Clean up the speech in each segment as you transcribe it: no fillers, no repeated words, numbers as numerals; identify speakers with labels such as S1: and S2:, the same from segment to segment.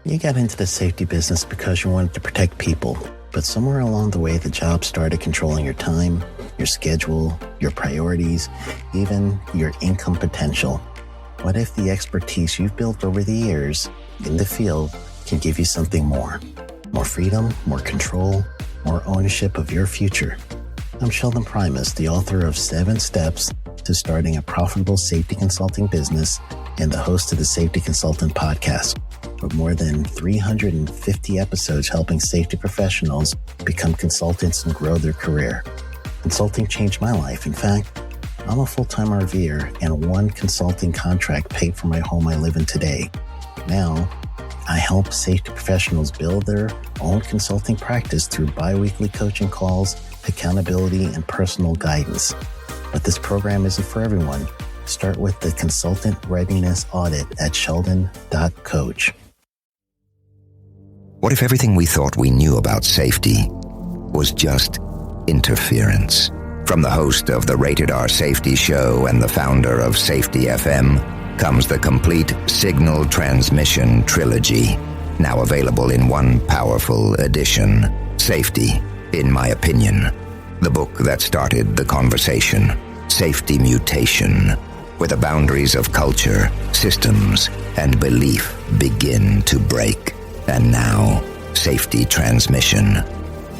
S1: You got into the safety business because you wanted to protect people, but somewhere along the way, the job started controlling your time, your schedule, your priorities, even your income potential. What if the expertise you've built over the years in the field can give you something more? More freedom, more control, more ownership of your future. I'm Sheldon Primus, the author of 7 Steps to Starting a Profitable Safety Consulting Business and the host of the Safety Consultant Podcast, with more than 350 episodes helping safety professionals become consultants and grow their career. Consulting changed my life. In fact, I'm a full-time RVer, and one consulting contract paid for my home I live in today. Now, I help safety professionals build their own consulting practice through bi-weekly coaching calls, accountability, and personal guidance. But this program isn't for everyone. Start with the Consultant Readiness Audit at sheldon.coach.
S2: What if everything we thought we knew about safety was just interference? From the host of the Rated R Safety Show and the founder of Safety FM comes the complete Signal Transmission Trilogy, now available in one powerful edition. Safety, in my opinion, the book that started the conversation. Safety Mutation, where the boundaries of culture, systems, and belief begin to break. And now, Safety Transmission,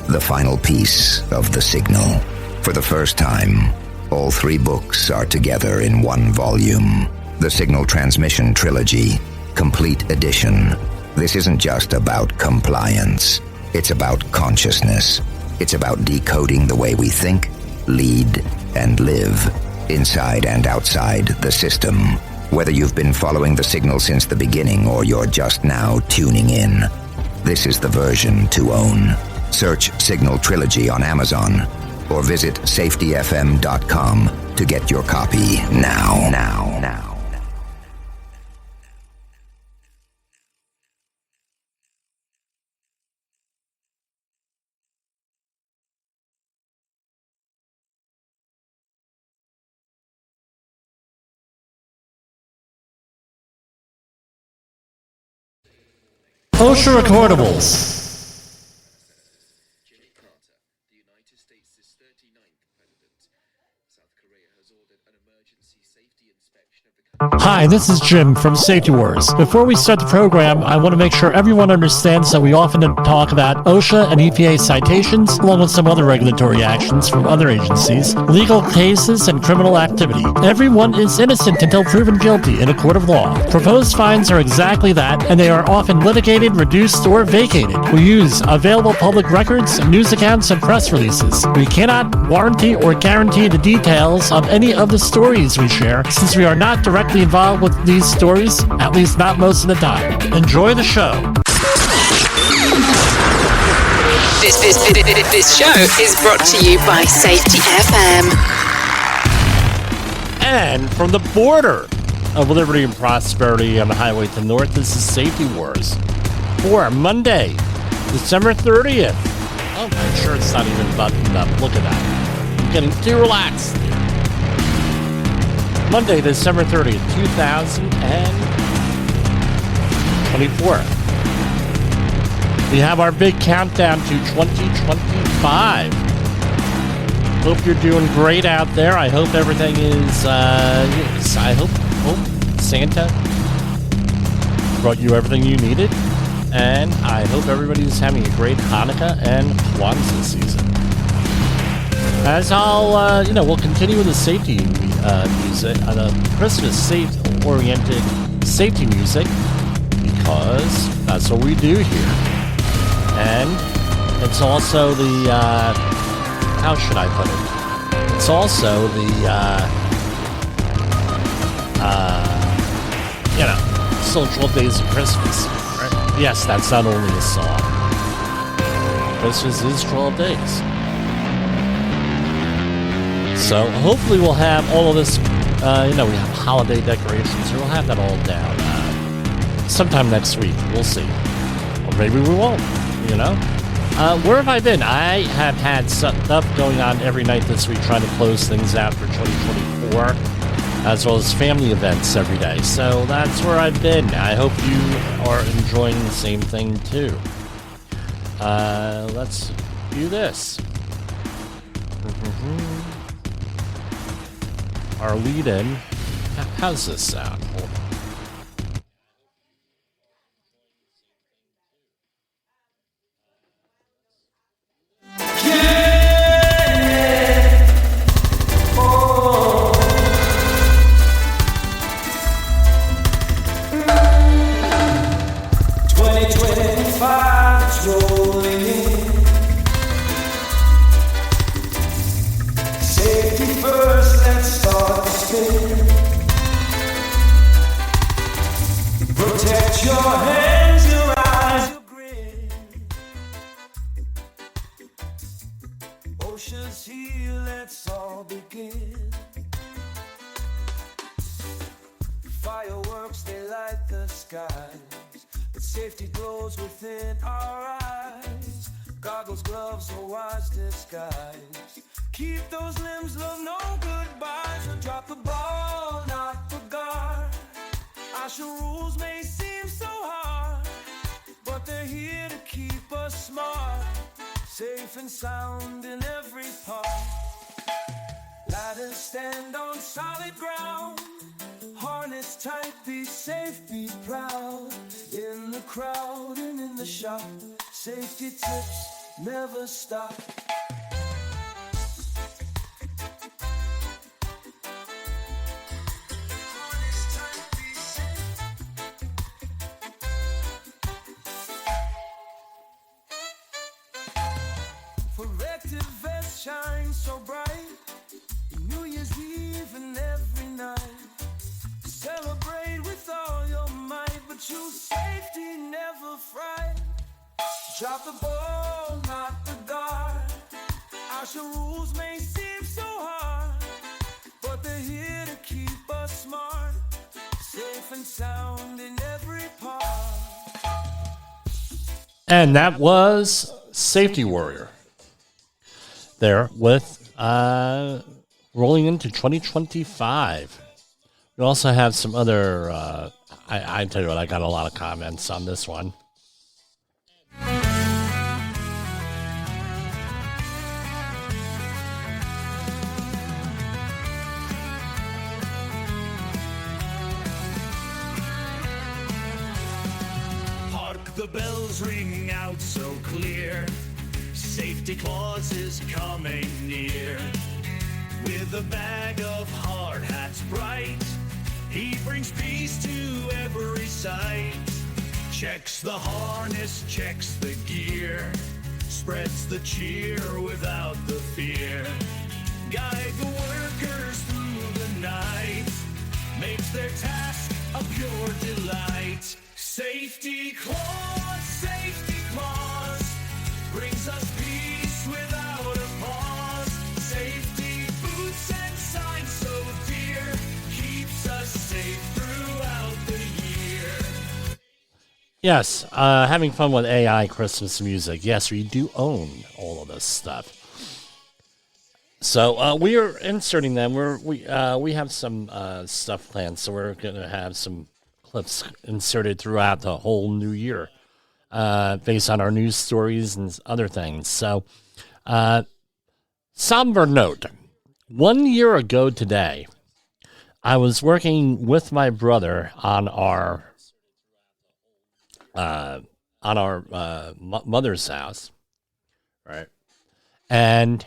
S2: the final piece of the signal. For the first time, all 3 books are together in one volume. The Signal Transmission Trilogy, Complete Edition. This isn't just about compliance. It's about consciousness. It's about decoding the way we think, lead, and live, inside and outside the system. Whether you've been following the signal since the beginning or you're just now tuning in, this is the version to own. Search Signal Trilogy on Amazon or visit safetyfm.com to get your copy now.
S3: OSHA Recordables.
S4: Jimmy Carter, the United States' 39th president. South Korea has ordered an emergency safety inspection of the country.
S3: Hi, this is Jim from Safety Wars. Before we start the program, I want to make sure everyone understands that we often talk about OSHA and EPA citations, along with some other regulatory actions from other agencies, legal cases, and criminal activity. Everyone is innocent until proven guilty in a court of law. Proposed fines are exactly that, and they are often litigated, reduced, or vacated. We use available public records, news accounts, and press releases. We cannot warranty or guarantee the details of any of the stories we share, since we are not directly involved with these stories, at least not most of the time. Enjoy the show.
S5: This show is brought to you by Safety FM.
S3: And from the border of liberty and prosperity on the highway to the north, this is Safety Wars for Monday, December 30th. Oh, I'm sure it's not even buttoned up. Look at that. I'm getting too relaxed. Monday, December 30th, 2024. We have our big countdown to 2025. Hope you're doing great out there. I hope everything is, I hope Santa brought you everything you needed. And I hope everybody's having a great Hanukkah and Kwanzaa season. As I'll, we'll continue with the safety music, the Christmas-oriented safety music, because that's what we do here. And it's also the, how should I put it? It's also the, still 12 Days of Christmas, right? Yes, that's not only a song. Christmas is 12 days. So hopefully we'll have all of this, we have holiday decorations, we'll have that all down sometime next week. We'll see. Or maybe we won't, Where have I been? I have had stuff going on every night this week trying to close things out for 2024. as well as family events every day. So that's where I've been. I hope you are enjoying the same thing too. Let's do this. Our lead-in. How's this sound? Hold on.
S6: Fireworks, they light the skies, but safety glows within our eyes. Goggles, gloves, a wise disguise. Keep those limbs, love, no goodbyes. So drop the ball, not the guard. Asha rules may seem so hard, but they're here to keep us smart, safe and sound in every part. Ladders stand on solid ground. Harness tight, be safe, be proud. In the crowd and in the shop, safety tips never stop. Harness tight, be safe. Corrective vest shines so bright. New Year's Eve and every night. Celebrate with all your might, but choose safety, never fright. Drop the ball, not the guard. Asha rules may seem so hard, but they're here to keep us smart, safe and sound in every part.
S3: And that was Safety Warrior. There with rolling into 2025. We also have some other, I tell you what, I got a lot of comments on this one.
S7: Hark, the bells ring out so clear. Safety Claus is coming near. With a bag of hard hats bright, he brings peace to every sight. Checks the harness, checks the gear, spreads the cheer without the fear. Guide the workers through the night, makes their task a pure delight. Safety Claus, brings us peace without a pause. Safety boots and signs so dear, keeps us safe throughout the year.
S3: Yes, having fun with AI Christmas music. Yes, we do own all of this stuff. So we are inserting them. We have some stuff planned, so we're going to have some clips inserted throughout the whole new year, based on our news stories and other things. So, somber note: 1 year ago today, I was working with my brother on our mother's house, right? And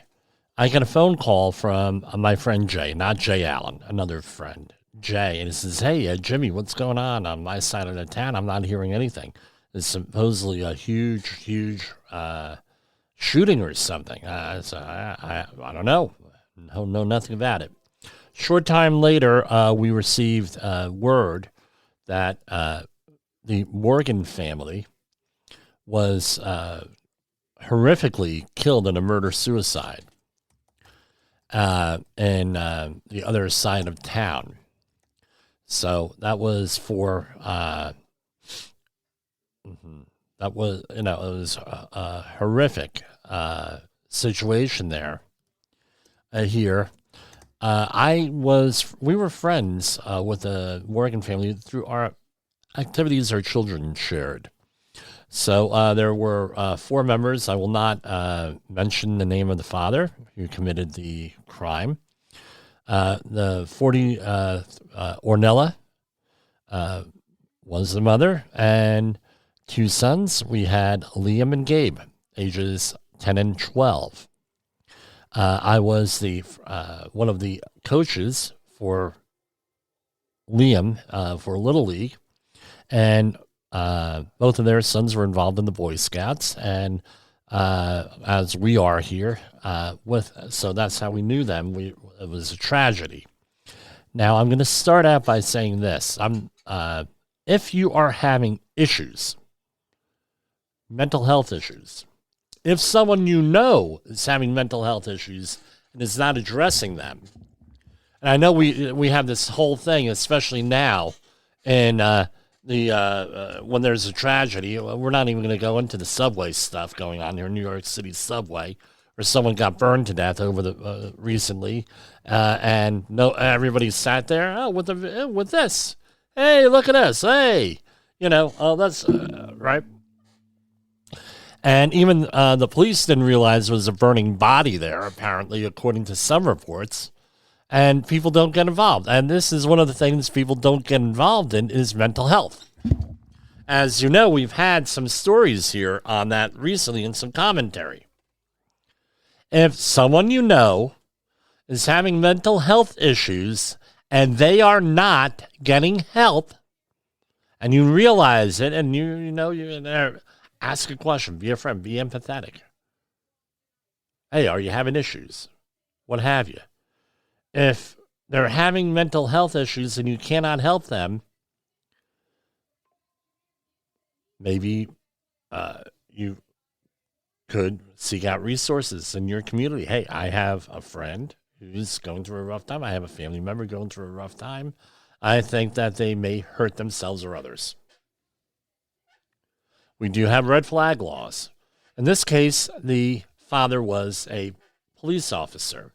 S3: I got a phone call from my friend Jay, not Jay Allen, another friend, Jay, and he says, "Hey, Jimmy, what's going on my side of the town? I'm not hearing anything. There's supposedly a huge shooting or something." So I don't know. Know nothing about it. Short time later, we received word that the Morgan family was horrifically killed in a murder-suicide in the other side of town. So that was for that was, it was a horrific situation there here. we were friends with the Morgan family through our activities our children shared. So there were 4 members. I will not mention the name of the father who committed the crime. The 40 Ornella was the mother, and 2 sons. We had Liam and Gabe, ages 10 and 12. I was the one of the coaches for Liam for Little League, and both of their sons were involved in the Boy Scouts, and as we are here, so that's how we knew them. It was a tragedy. Now I'm going to start out by saying this: if you are having issues, mental health issues, if someone you know is having mental health issues and is not addressing them, and I know we have this whole thing, especially now, in when there's a tragedy, we're not even going to go into the subway stuff going on here in New York City subway, where someone got burned to death over the recently, and everybody sat there with this. Hey, look at us! Hey, that's right. And even the police didn't realize there was a burning body there, apparently, according to some reports. And people don't get involved. And this is one of the things people don't get involved in is mental health. As you know, we've had some stories here on that recently and some commentary. If someone you know is having mental health issues and they are not getting help, and you realize it, and you're there, ask a question, be a friend, be empathetic. Hey, are you having issues? What have you? If they're having mental health issues and you cannot help them, maybe you could seek out resources in your community. Hey, I have a friend who's going through a rough time. I have a family member going through a rough time. I think that they may hurt themselves or others. We do have red flag laws. In this case, the father was a police officer.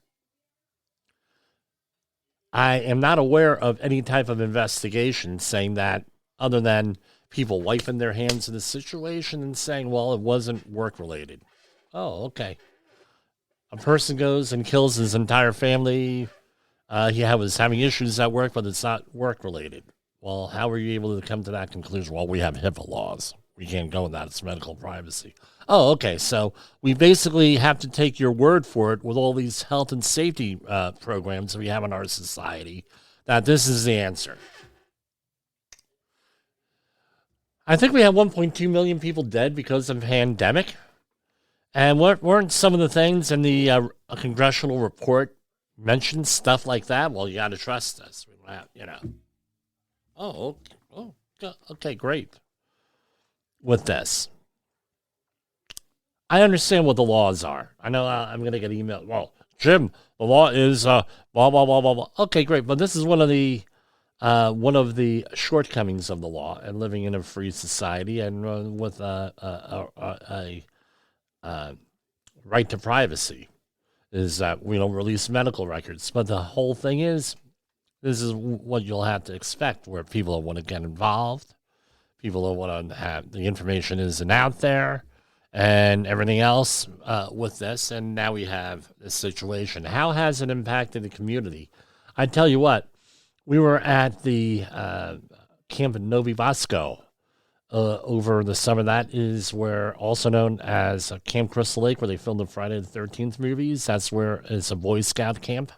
S3: I am not aware of any type of investigation saying that, other than people wiping their hands in the situation and saying, well, it wasn't work-related. Oh, okay. A person goes and kills his entire family. He was having issues at work, but it's not work-related. Well, how were you able to come to that conclusion? Well, we have HIPAA laws. We can't go with that. It's medical privacy. Oh, okay. So we basically have to take your word for it with all these health and safety programs that we have in our society, that this is the answer. I think we have 1.2 million people dead because of the pandemic. And weren't some of the things in the congressional report mentioned stuff like that? Well, you got to trust us. Oh, okay, great. With this, I understand what the laws are. I know I'm going to get emailed. Well, Jim, the law is blah blah blah blah blah. Okay, great, but this is one of the shortcomings of the law and living in a free society and with a right to privacy is that we don't release medical records. But the whole thing is, this is what you'll have to expect, where people don't want to get involved. People don't want to have the information isn't out there and everything else with this. And now we have this situation. How has it impacted the community? I tell you what, we were at the camp in Novi Vasco over the summer. That is where, also known as Camp Crystal Lake, where they filmed the Friday the 13th movies. That's where it's a Boy Scout camp.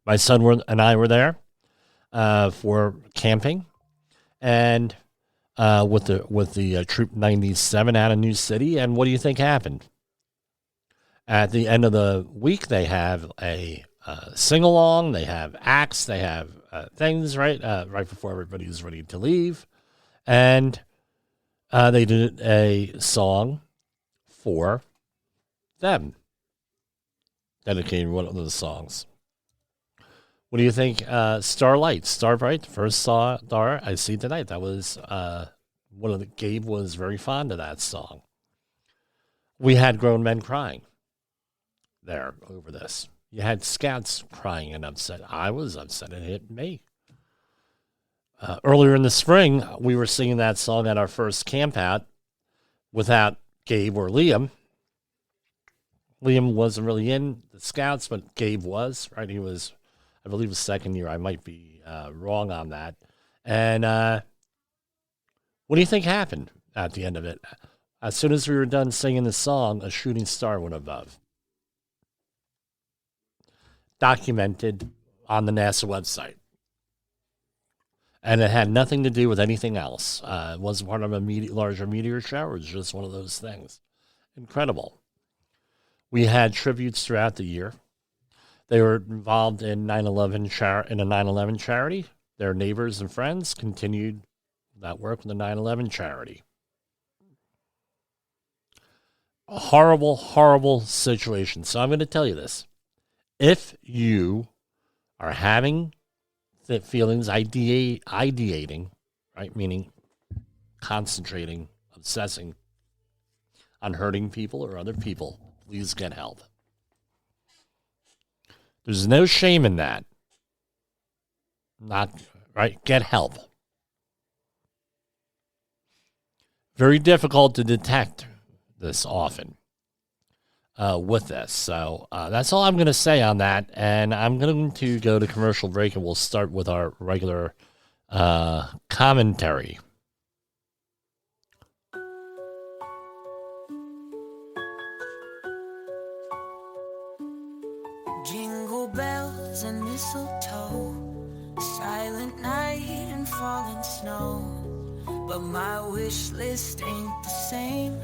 S3: My son and I were there for camping. And with the Troop 97 out of New City. And what do you think happened? At the end of the week, they have a sing-along, they have acts, they have things, right before everybody's ready to leave. And they did a song for them, dedicating one of the songs. What do you think? Starbright, the first star I see tonight. That was one of the, Gabe was very fond of that song. We had grown men crying there over this. You had scouts crying and upset. I was upset. It hit me. Earlier in the spring, we were singing that song at our first camp out without Gabe or Liam. Liam wasn't really in the scouts, but Gabe was, right? He was, I believe, his second year. I might be wrong on that. And what do you think happened at the end of it? As soon as we were done singing the song, a shooting star went above. Documented on the NASA website. And it had nothing to do with anything else. It wasn't part of a larger meteor shower. It was just one of those things. Incredible. We had tributes throughout the year. They were involved in 9/11 in a 9/11 charity. Their neighbors and friends continued that work with the 9/11 charity. A horrible, horrible situation. So I'm going to tell you this. If you are having the feelings, ideating, right, meaning concentrating, obsessing on hurting people or other people, please get help. There's no shame in that. Not, right? Get help. Very difficult to detect this often with this. So that's all I'm going to say on that. And I'm going to go to commercial break, and we'll start with our regular commentary.
S6: Jingle bells and mistletoe, silent night and falling snow. But my wish list ain't the same.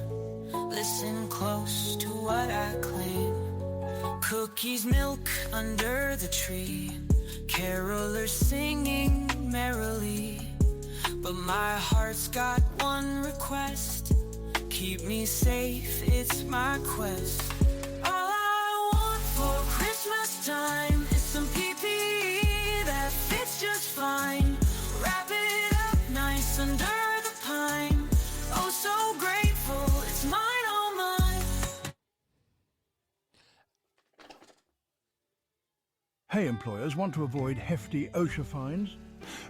S6: Listen close to what I claim. Cookies, milk under the tree, carolers singing merrily. But my heart's got one request, keep me safe, it's my quest. All I want for Christmas time is some PPE that fits just fine. Wrap it up nice under the pine. Oh, so grateful, it's mine, all mine.
S8: Hey employers, want to avoid hefty OSHA fines?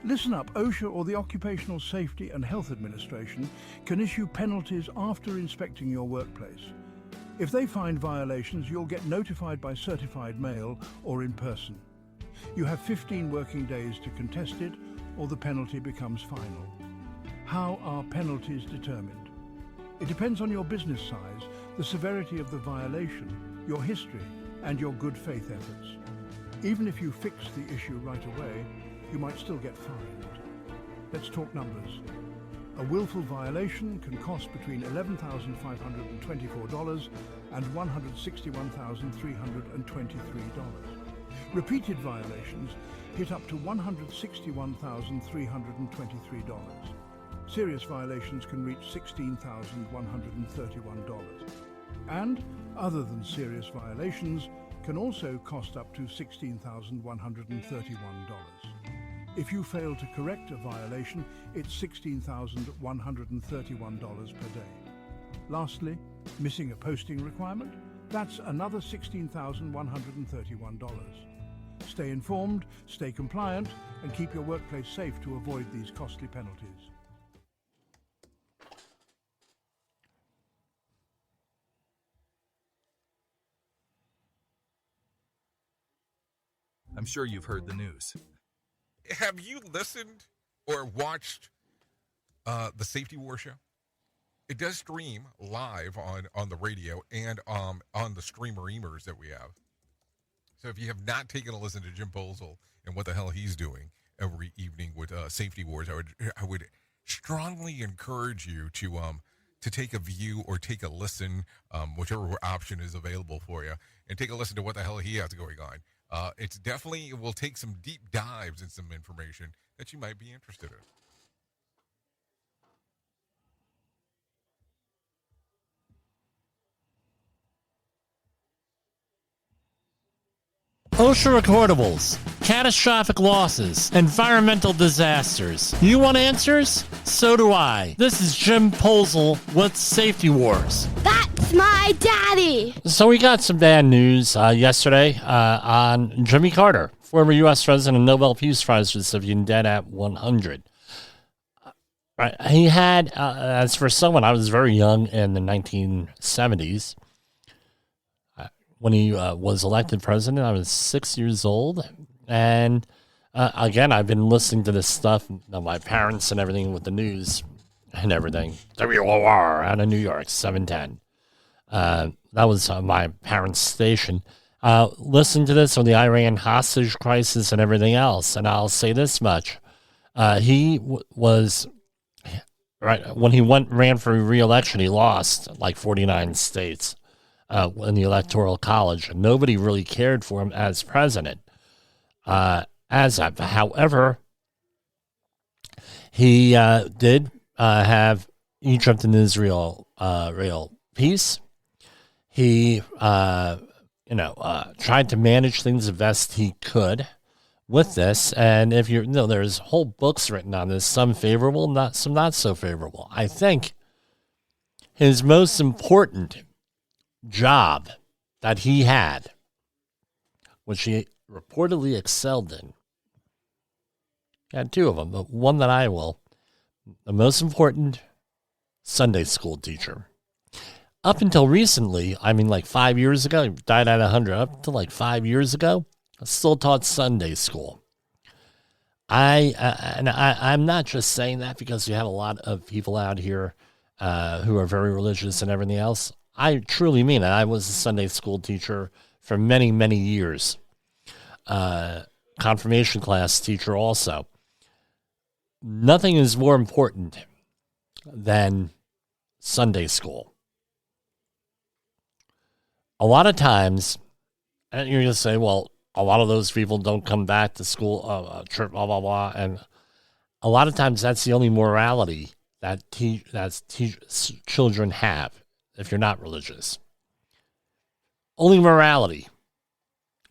S8: Listen up, OSHA or the Occupational Safety and Health Administration can issue penalties after inspecting your workplace. If they find violations, you'll get notified by certified mail or in person. You have 15 working days to contest it, or the penalty becomes final. How are penalties determined? It depends on your business size, the severity of the violation, your history, and your good faith efforts. Even if you fix the issue right away, you might still get fined. Let's talk numbers. A willful violation can cost between $11,524 and $161,323. Repeated violations hit up to $161,323. Serious violations can reach $16,131. And, other than serious violations, can also cost up to $16,131. If you fail to correct a violation, it's $16,131 per day. Lastly, missing a posting requirement? That's another $16,131. Stay informed, stay compliant, and keep your workplace safe to avoid these costly penalties.
S9: I'm sure you've heard the news.
S10: Have you listened or watched the Safety War Show? It does stream live on the radio and on the streamer-emers that we have. So if you have not taken a listen to Jim Posel and what the hell he's doing every evening with Safety Wars, I would strongly encourage you to take a view or take a listen, whichever option is available for you, and take a listen to what the hell he has going on. It will take some deep dives in some information that you might be interested in.
S3: OSHA recordables, catastrophic losses, environmental disasters. You want answers? So do I. This is Jim Posel with Safety Wars.
S11: That's
S9: It's my daddy.
S3: So we got some bad news yesterday on Jimmy Carter, former U.S. president and Nobel Peace Prize recipient, dead at 100. Right, he had, as for someone, I was very young in the 1970s. When he was elected president, I was 6 years old. And again, I've been listening to this stuff, my parents and everything with the news and everything. WOR out of New York, 710. That was my parents' station. Listen to this on the Iran hostage crisis and everything else. And I'll say this much. He was, right, when he ran for re-election, he lost like 49 states in the Electoral College. And nobody really cared for him as president. However, he did have Egypt and Israel real peace. He, tried to manage things the best he could with this. And if there's whole books written on this, some favorable, some not so favorable. I think his most important job that he had, which he reportedly excelled in, had two of them, but one that I will, the most important, Sunday school teacher. Up until recently, I mean like 5 years ago, he died at 100, up to like 5 years ago, I still taught Sunday school. I'm not just saying that because you have a lot of people out here who are very religious and everything else. I truly mean it. I was a Sunday school teacher for many, many years. Confirmation class teacher also. Nothing is more important than Sunday school. A lot of times, and you're going to say, well, a lot of those people don't come back to school, church, blah, blah, blah. And a lot of times that's the only morality that children have if you're not religious. Only morality,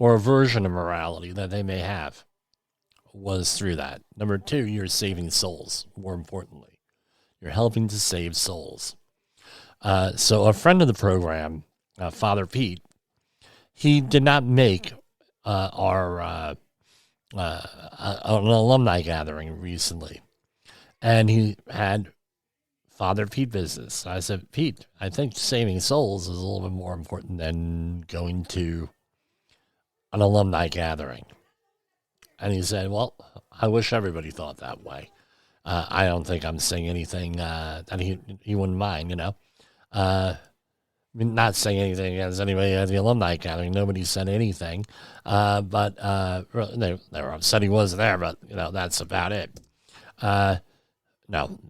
S3: or a version of morality that they may have, was through that. Number two, you're saving souls, more importantly. You're helping to save souls. So a friend of the program, Father Pete, he did not make an alumni gathering recently. And he had Father Pete business. I said, Pete, I think saving souls is a little bit more important than going to an alumni gathering. And he said, well, I wish everybody thought that way. I don't think I'm saying anything that he wouldn't mind, not saying anything against anybody at the alumni gathering. Nobody said anything. But they were upset he wasn't there, but, that's about it. Now,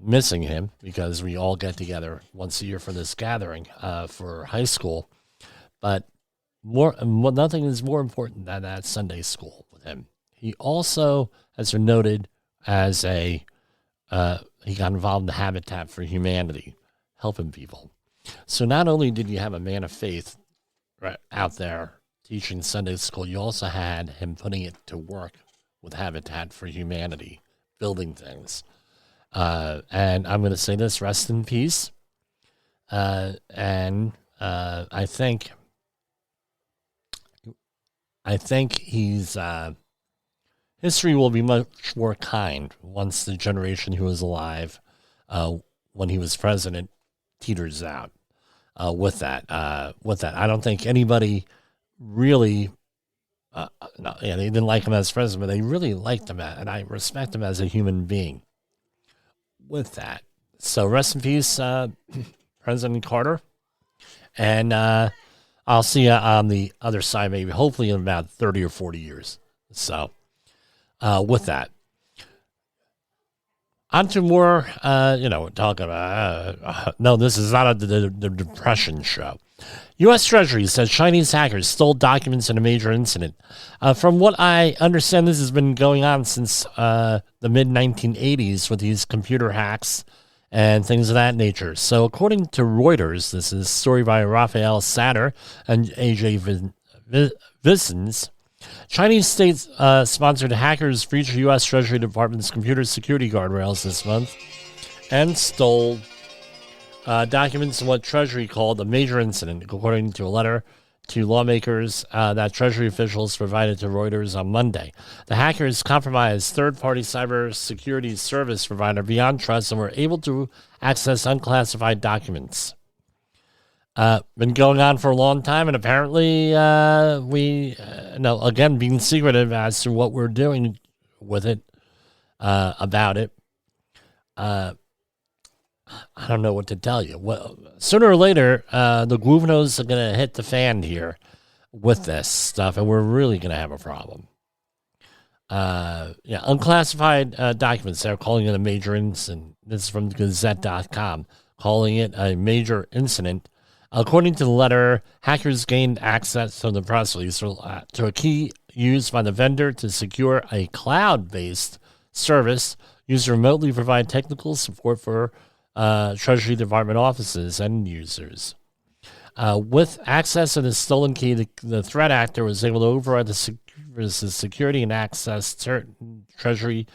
S3: missing him because we all get together once a year for this gathering for high school. But nothing is more important than that Sunday school with him. He also, as are noted, he got involved in the Habitat for Humanity, helping people. So not only did you have a man of faith right out there teaching Sunday school, you also had him putting it to work with Habitat for Humanity, building things. And I'm going to say this, rest in peace. I think he's, history will be much more kind once the generation who was alive when he was president teeters out with that. I don't think anybody really, they didn't like him as president, but they really liked him, and I respect him as a human being. With that, so rest in peace, President Carter, and I'll see you on the other side, maybe hopefully in about 30 or 40 years. So, with that, on to more, talking about, no, this is not the depression show. U.S. Treasury says Chinese hackers stole documents in a major incident. From what I understand, this has been going on since the mid-1980s with these computer hacks and things of that nature. So according to Reuters, this is a story by Raphael Satter and AJ Vissens, Chinese state-sponsored hackers breached U.S. Treasury Department's computer security guardrails this month and stole documents what Treasury called a major incident, according to a letter to lawmakers that Treasury officials provided to Reuters on Monday. The hackers compromised third-party cybersecurity service provider Beyond Trust and were able to access unclassified documents. Been going on for a long time, and apparently again, being secretive as to what we're doing with it, about it. I don't know what to tell you. Well, sooner or later, the Guvnos are going to hit the fan here with this stuff, and we're really going to have a problem. Unclassified documents, they're calling it a major incident. This is from Gazette.com, calling it a major incident. According to the letter, hackers gained access to the press release to a key used by the vendor to secure a cloud-based service used to remotely provide technical support for Treasury Department offices and users. With access to the stolen key, the threat actor was able to override the security and access certain Treasury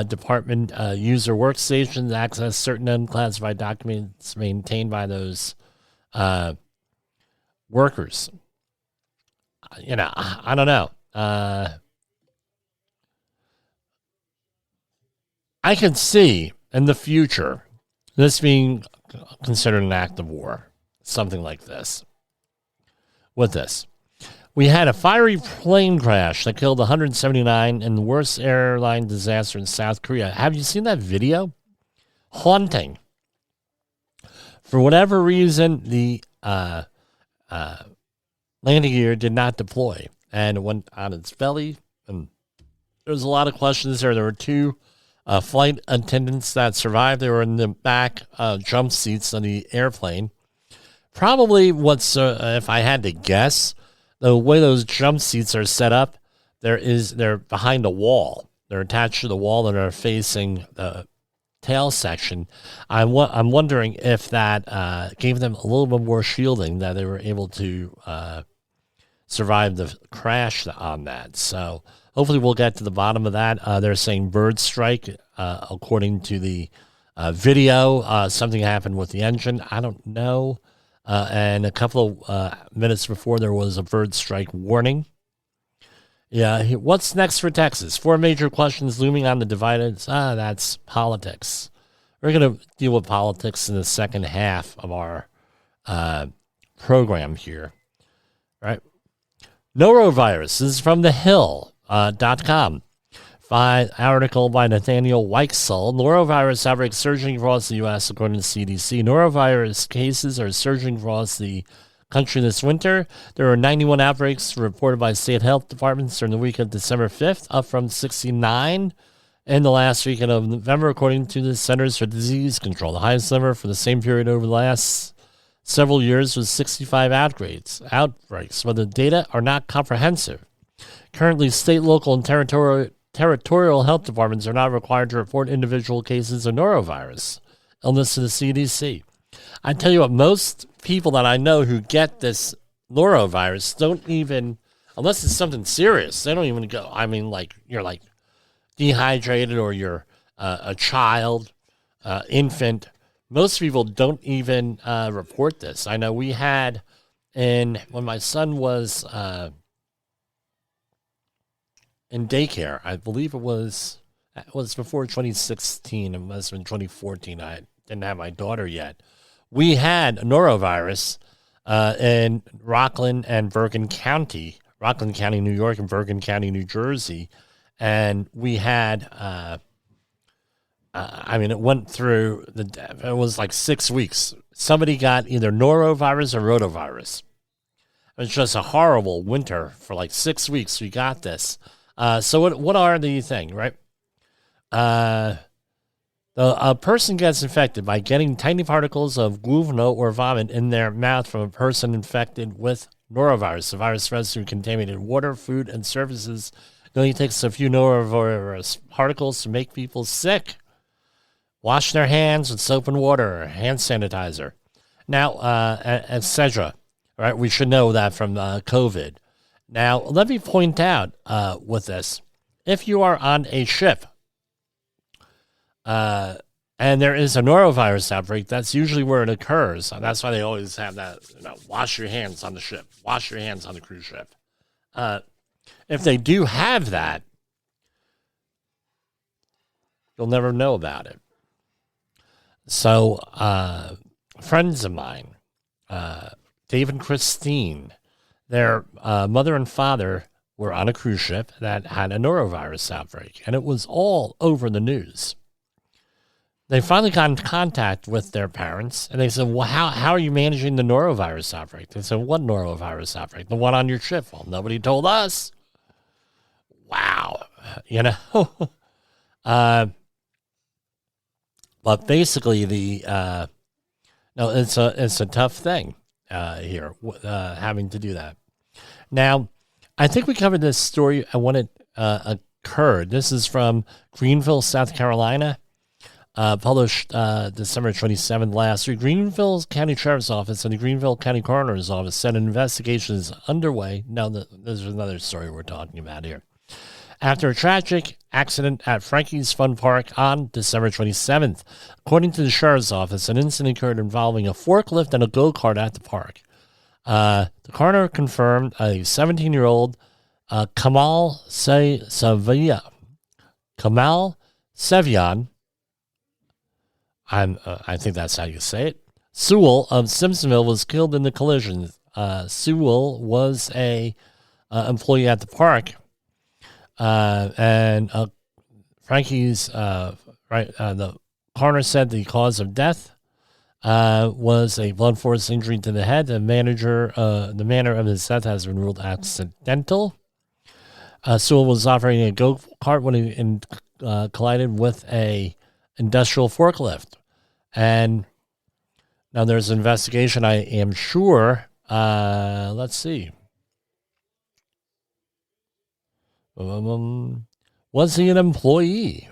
S3: Department user workstations, access certain unclassified documents maintained by those workers. I don't know. I can see in the future this being considered an act of war, something like this. With this, we had a fiery plane crash that killed 179 in the worst airline disaster in South Korea. Have you seen that video? Haunting. For whatever reason, the landing gear did not deploy and it went on its belly. And there was a lot of questions there. There were two flight attendants that survived. They were in the back jump seats on the airplane. Probably if I had to guess, the way those jump seats are set up, they're behind a wall. They're attached to the wall and are facing the tail section. I'm wondering if that gave them a little bit more shielding, that they were able to survive the crash on that. So hopefully we'll get to the bottom of that. They're saying bird strike. According to the video, something happened with the engine. I don't know. And a couple of minutes before, there was a bird strike warning. Yeah, what's next for Texas? 4 major questions looming on the divided. That's politics. We're going to deal with politics in the second half of our program here. All right. Norovirus. This is from thehill.com. Article by Nathaniel Weichsel. Norovirus outbreaks surging across the U.S., according to CDC. Norovirus cases are surging across the country this winter. There are 91 outbreaks reported by state health departments during the week of December 5th, up from 69 in the last weekend of November, according to the Centers for Disease Control. The highest number for the same period over the last several years was 65 outbreaks, but the data are not comprehensive. Currently, state, local, and territorial health departments are not required to report individual cases of norovirus illness to the CDC. I tell you what, most people that I know who get this norovirus don't even, unless it's something serious, they don't even go. I mean, like, you're like dehydrated or you're a child, infant. Most people don't even report this. I know we had, when my son was in daycare, I believe it was before 2016. It must have been 2014. I didn't have my daughter yet. We had norovirus in Rockland and Bergen County, New York, and Bergen County, New Jersey. And we had, it went through, it was like 6 weeks. Somebody got either norovirus or rotavirus. It was just a horrible winter for like 6 weeks. We got this. So what are the thing, right? A person gets infected by getting tiny particles of guvno or vomit in their mouth from a person infected with norovirus. The virus spreads through contaminated water, food, and surfaces. It only takes a few norovirus particles to make people sick. Wash their hands with soap and water, hand sanitizer. Now, etc. Right? We should know that from COVID. Now, let me point out with this. If you are on a ship and and there is a norovirus outbreak, that's usually where it occurs. That's why they always have that, wash your hands on the ship, wash your hands on the cruise ship. If they do have that, you'll never know about it. So, friends of mine, Dave and Christine, their mother and father were on a cruise ship that had a norovirus outbreak, and it was all over the news. They finally got in contact with their parents, and they said, well, how are you managing the norovirus outbreak? They said, what norovirus outbreak? The one on your ship. Well, nobody told us. Wow. But basically, it's a tough thing here, having to do that. Now, I think we covered this story when it occurred. This is from Greenville, South Carolina. Published December 27th last year. Greenville County Sheriff's Office and the Greenville County Coroner's Office said an investigation is underway. Now, there's another story we're talking about here. After a tragic accident at Frankie's Fun Park on December 27th, according to the Sheriff's Office, an incident occurred involving a forklift and a go-kart at the park. The coroner confirmed a 17-year-old Kamal Sevian, I think that's how you say it, Sewell of Simpsonville was killed in the collision. Sewell was a employee at the park, and Frankie's the coroner said the cause of death was a blunt force injury to the head. The manner of his death has been ruled accidental. Sewell was operating a go-kart when he collided with a industrial forklift. And now there's an investigation, I am sure. Let's see. Was he an employee?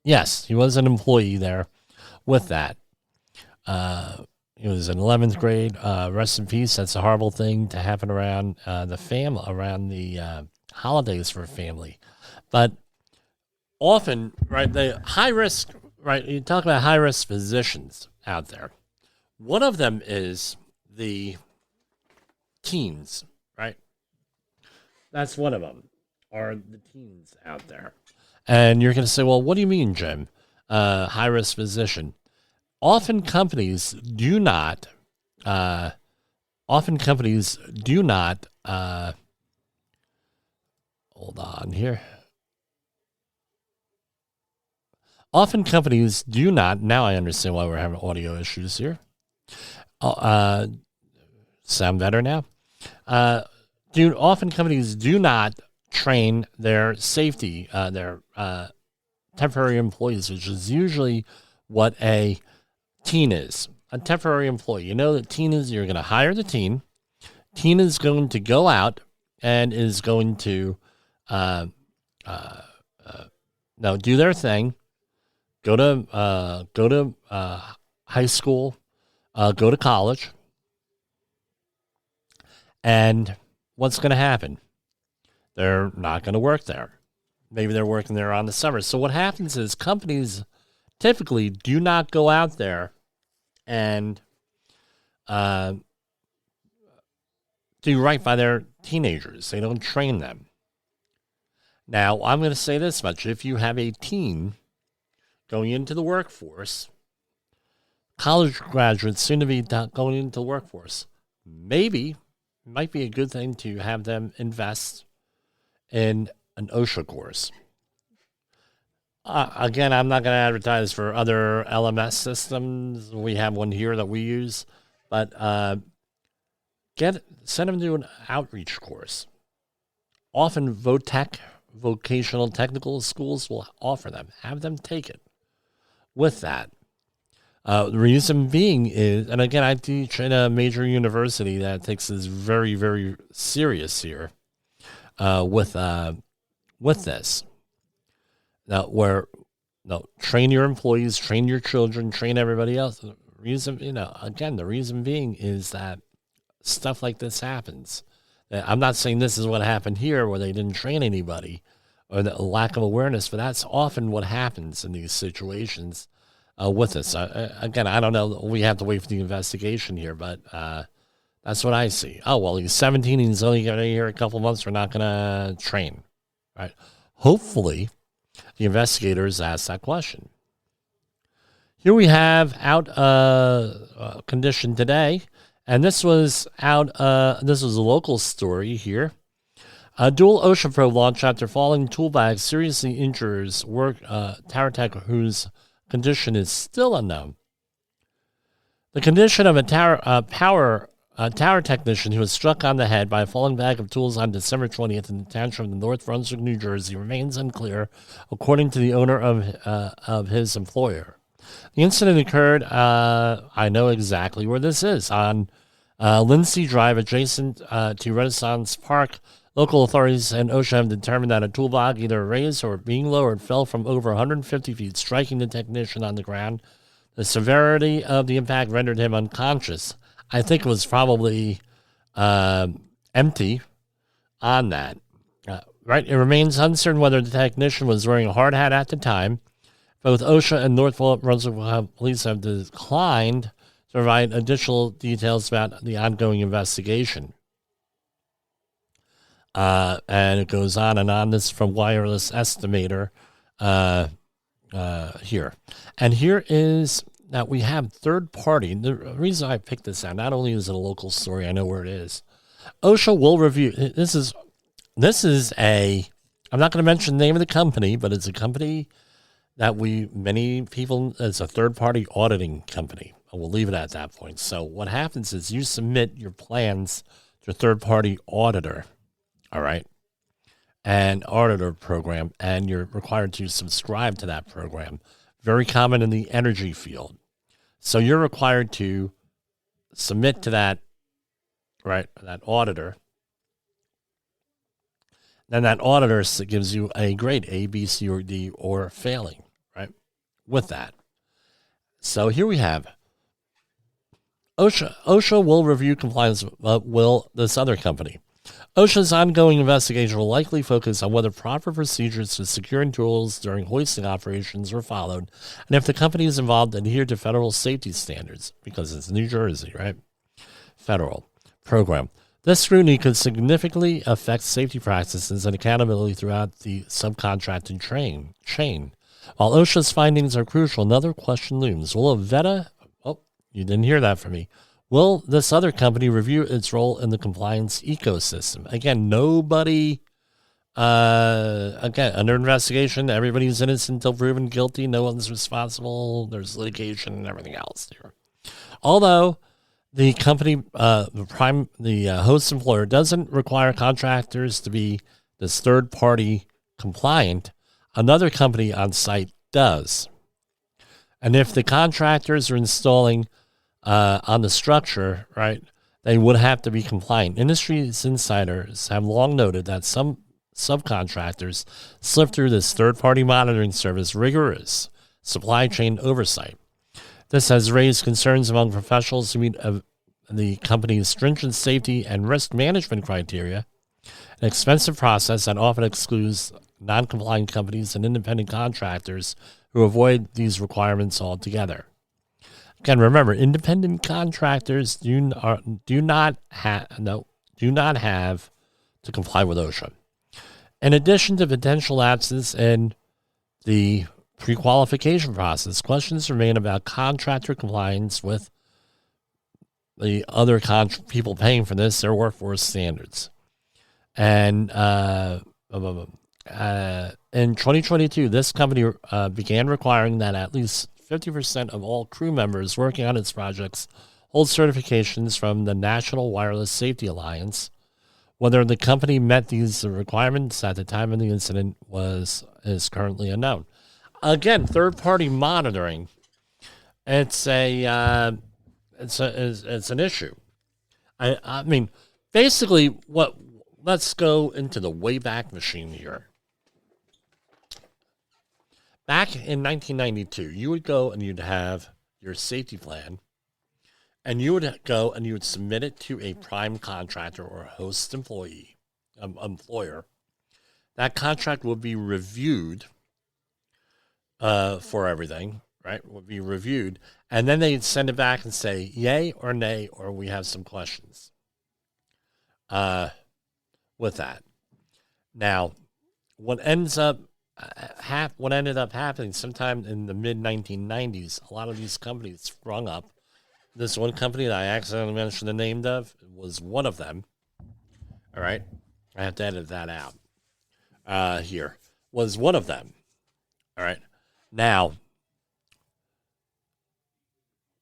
S3: Yes, he was an employee there with that. He was in 11th grade. Rest in peace. That's a horrible thing to happen around around the holidays for a family. But often, right, the high risk, right, you talk about high risk positions out there. One of them is the teens, right? That's one of them, are the teens out there. And you're going to say, well, what do you mean, Jim? High risk position. Often companies do not, hold on here. Often companies do not, now I understand why we're having audio issues here. Sound better now? Often companies do not train their safety, their temporary employees, which is usually what a teen is. A temporary employee. You know that teen is, you're going to hire the teen. Teen is going to go out and is going to do their thing. Go to high school, go to college, and what's going to happen? They're not going to work there. Maybe they're working there on the summer. So what happens is companies typically do not go out there and do right by their teenagers. They don't train them. Now, I'm going to say this much. If you have a teen going into the workforce, college graduates soon to be going into the workforce, maybe it might be a good thing to have them invest in an OSHA course. Again, I'm not going to advertise for other LMS systems. We have one here that we use, but send them to an outreach course. Often VOTEC, vocational technical schools, will offer them. Have them take it. With that, the reason being is, and again, I teach in a major university that takes this very, very serious here with this. Train your employees, train your children, train everybody else. The reason being is that stuff like this happens. I'm not saying this is what happened here where they didn't train anybody, or the lack of awareness, but that's often what happens in these situations with us. Again, I don't know. We have to wait for the investigation here, but that's what I see. Oh, well, he's 17 and he's only going to be here a couple months. We're not going to train, right? Hopefully, the investigators ask that question. Here we have out condition today, and this was out. This was a local story here. A dual OSHA probe launch after falling tool bag seriously injures tower tech whose condition is still unknown. The condition of a tower technician who was struck on the head by a falling bag of tools on December 20th in the township of North Brunswick, New Jersey, remains unclear, according to the owner of his employer. The incident occurred, I know exactly where this is, on Lindsay Drive, adjacent to Renaissance Park. Local authorities and OSHA have determined that a tool bag, either raised or being lowered, fell from over 150 feet, striking the technician on the ground. The severity of the impact rendered him unconscious. I think it was probably empty on that. Right? It remains uncertain whether the technician was wearing a hard hat at the time. Both OSHA and North Brunswick Police have declined to provide additional details about the ongoing investigation. And it goes on and on. This is from Wireless Estimator here. And here is that we have third party. The reason I picked this out, not only is it a local story, I know where it is. OSHA will review. This is I'm not going to mention the name of the company, but it's a company that many people, it's a third party auditing company. We'll leave it at that point. So what happens is you submit your plans to a third party auditor. All right. An auditor program, and you're required to subscribe to that program. Very common in the energy field. So you're required to submit to that, right, that auditor. Then that auditor gives you a grade, A, B, C, or D, or failing, right, with that. So here we have OSHA. OSHA will review compliance, will this other company. OSHA's ongoing investigation will likely focus on whether proper procedures for securing tools during hoisting operations were followed, and if the companies involved adhered to federal safety standards, because it's New Jersey, right? Federal program. This scrutiny could significantly affect safety practices and accountability throughout the subcontracting chain. While OSHA's findings are crucial, another question looms. Will Avetta, you didn't hear that from me, will this other company review its role in the compliance ecosystem? Again, nobody, under investigation, everybody's innocent until proven guilty. No one's responsible. There's litigation and everything else here. Although the company, the host employer doesn't require contractors to be this third party compliant, another company on site does. And if the contractors are installing on the structure, right, they would have to be compliant. Industry's insiders have long noted that some subcontractors slip through this third-party monitoring service rigorous supply chain oversight. This has raised concerns among professionals who meet the company's stringent safety and risk management criteria, an expensive process that often excludes non-compliant companies and independent contractors who avoid these requirements altogether. Again, remember, independent contractors do not have to comply with OSHA. In addition to potential lapses in the pre-qualification process, questions remain about contractor compliance with the other people paying for this, their workforce standards. And in 2022, this company began requiring that at least 50% of all crew members working on its projects hold certifications from the National Wireless Safety Alliance. Whether the company met these requirements at the time of the incident is currently unknown. Again, third-party monitoring. It's an issue. I mean, basically, let's go into the Wayback Machine here. Back in 1992, you would go and you'd have your safety plan, and you would go and you would submit it to a prime contractor or host employer. that contract will be reviewed for everything, right? Will be reviewed. And then they'd send it back and say, yay or nay, or we have some questions with that. Now, what ended up happening sometime in the mid-1990s, a lot of these companies sprung up. This one company that I accidentally mentioned the name of was one of them. All right? I have to edit that out. Here. Was one of them. All right? Now,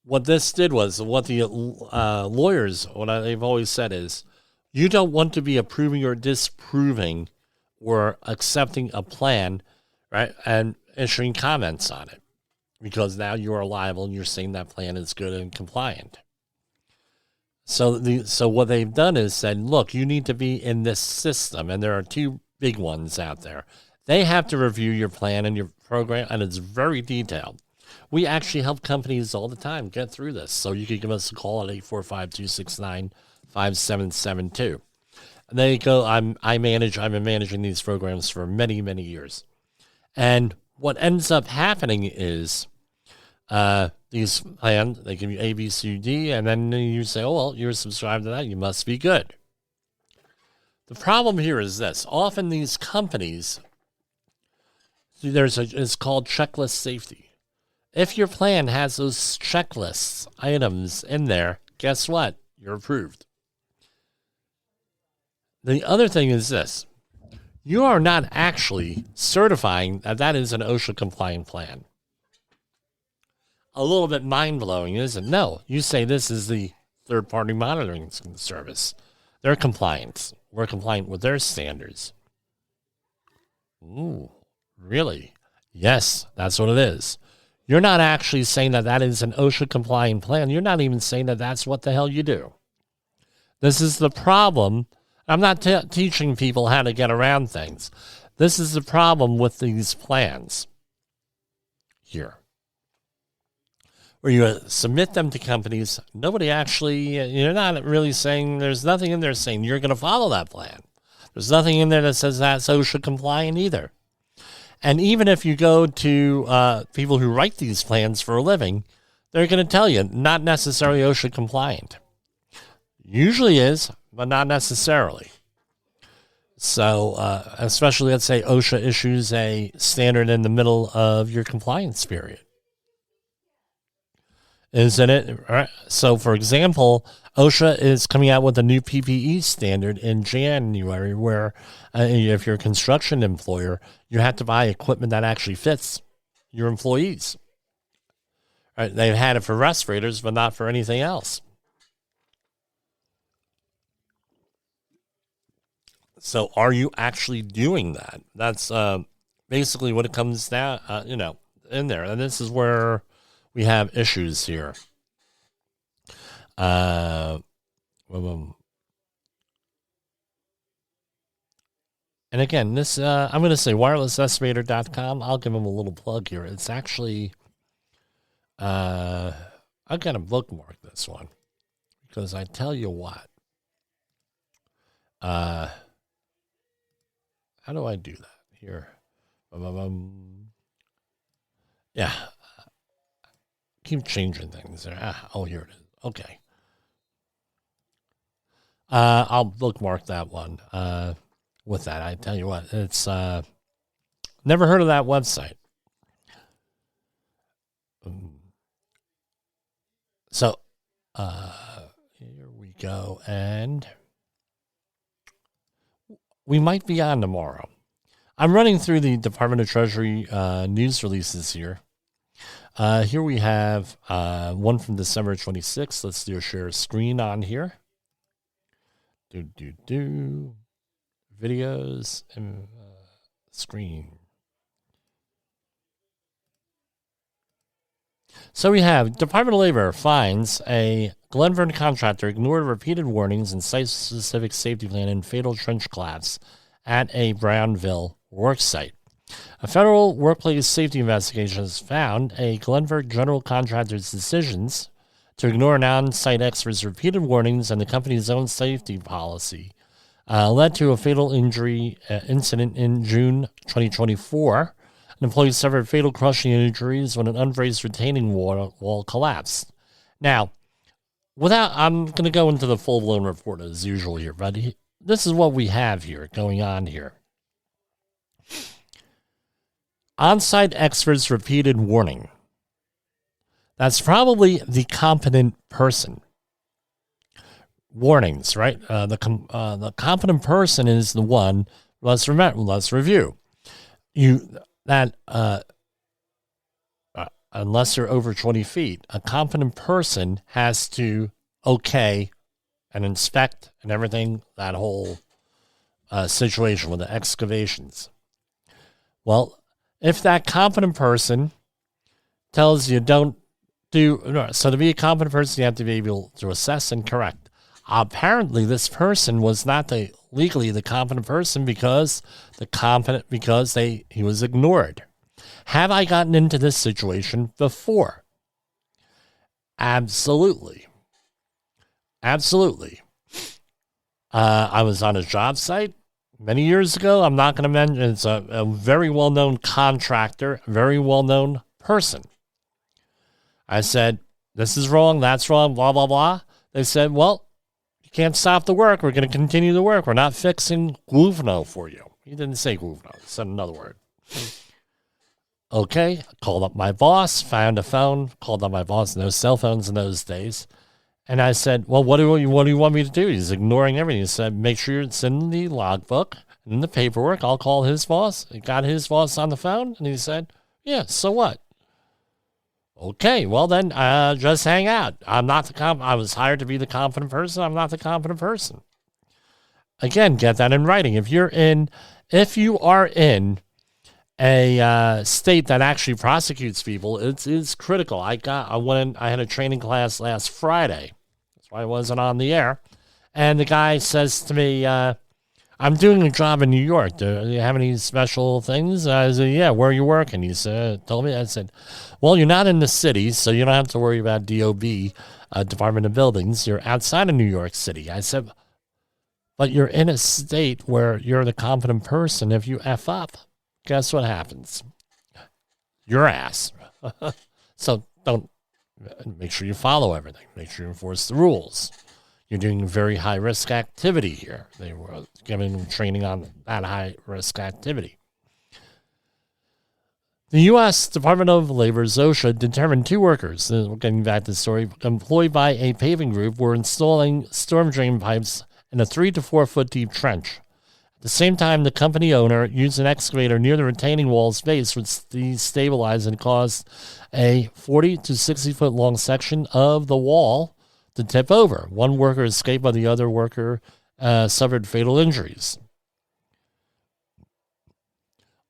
S3: what this did was, what the lawyers, what they've always said is, you don't want to be approving or disproving or accepting a plan, right, and issuing comments on it, because now you are liable and you're saying that plan is good and compliant. So what they've done is said, look, you need to be in this system, and there are two big ones out there. They have to review your plan and your program, and it's very detailed. We actually help companies all the time get through this, so you can give us a call at 845-269-5772. There you go. I've been managing these programs for many, many years. And what ends up happening is these plans, they give you A, B, C, D, and then you say, oh, well, you're subscribed to that. You must be good. The problem here is this. Often these companies, it's called checklist safety. If your plan has those checklists items in there, guess what? You're approved. The other thing is this. You are not actually certifying that that is an OSHA compliant plan. A little bit mind-blowing, isn't it? No, you say this is the third-party monitoring service. They're compliant. We're compliant with their standards. Ooh, really? Yes, that's what it is. You're not actually saying that that is an OSHA compliant plan. You're not even saying that that's what the hell you do. This is the problem. I'm not teaching people how to get around things. This is the problem with these plans here, where you submit them to companies. Nobody actually, you're not really saying, there's nothing in there saying you're going to follow that plan. There's nothing in there that says that's OSHA compliant either. And even if you go to people who write these plans for a living, they're going to tell you not necessarily OSHA compliant. Usually is, but not necessarily. So, especially, let's say OSHA issues a standard in the middle of your compliance period. Isn't it? Right? So, for example, OSHA is coming out with a new PPE standard in January where if you're a construction employer, you have to buy equipment that actually fits your employees. Right? They've had it for respirators, but not for anything else. So are you actually doing that? That's basically what it comes down, in there. And this is where we have issues here. And again, this I'm going to say wirelessestimator.com. I'll give them a little plug here. It's actually, I've got to bookmark this one because I tell you what. How do I do that here? Yeah. Keep changing things there. Oh, here it is. Okay. I'll bookmark that one. With that, I tell you what, it's never heard of that website. So here we go, and we might be on tomorrow. I'm running through the Department of Treasury news releases here. Here we have one from December 26th. Let's do a share screen on here. Videos and screen. So we have Department of Labor finds a Glenvern contractor ignored repeated warnings and site-specific safety plan in fatal trench collapse at a Brownville work site. A federal workplace safety investigation has found a Glenvern general contractor's decisions to ignore non-site experts' repeated warnings and the company's own safety policy led to a fatal injury incident in June 2024. An employee suffered fatal crushing injuries when an unbraced retaining wall collapsed. Now, I'm going to go into the full-blown report as usual here, but this is what we have here going on here. On-site experts repeated warning. That's probably the competent person. Warnings, right? The competent person is the one. Let's review. Unless you're over 20 feet, a competent person has to okay and inspect and everything, that whole situation with the excavations. Well, if that competent person tells you so to be a competent person, you have to be able to assess and correct. Apparently, this person was not legally the competent person because he was ignored. Have I gotten into this situation before? Absolutely. Absolutely. I was on a job site many years ago. I'm not going to mention, it's a very well-known contractor, very well-known person. I said, this is wrong, that's wrong, blah, blah, blah. They said, well, you can't stop the work. We're going to continue the work. We're not fixing Gluvno for you. He didn't say Gluvno. He said another word. Okay, called up my boss, found a phone, called up my boss, no cell phones in those days. And I said, well, what do you want me to do? He's ignoring everything. He said, make sure it's in the logbook and in the paperwork. I'll call his boss. He got his boss on the phone, and he said, yeah, so what? Okay, well then, just hang out. I was hired to be the competent person. I'm not the competent person. Again, get that in writing. If you are in a state that actually prosecutes people, it's critical. I had a training class last Friday. That's why I wasn't on the air. And the guy says to me, I'm doing a job in New York. Do you have any special things? I said, yeah, where are you working? He told me. I said, well, you're not in the city, so you don't have to worry about DOB, Department of Buildings. You're outside of New York City. I said, but you're in a state where you're the competent person. If you F up, guess what happens? Your ass. So make sure you follow everything. Make sure you enforce the rules. You're doing very high-risk activity here. They were giving training on that high-risk activity. The U.S. Department of Labor's OSHA determined 2 workers, getting back to the story, employed by a paving group were installing storm drain pipes in a 3 to 4 foot deep trench. At the same time, the company owner used an excavator near the retaining wall's base, which destabilized and caused a 40 to 60 foot long section of the wall to tip over. One worker escaped, but the other worker suffered fatal injuries.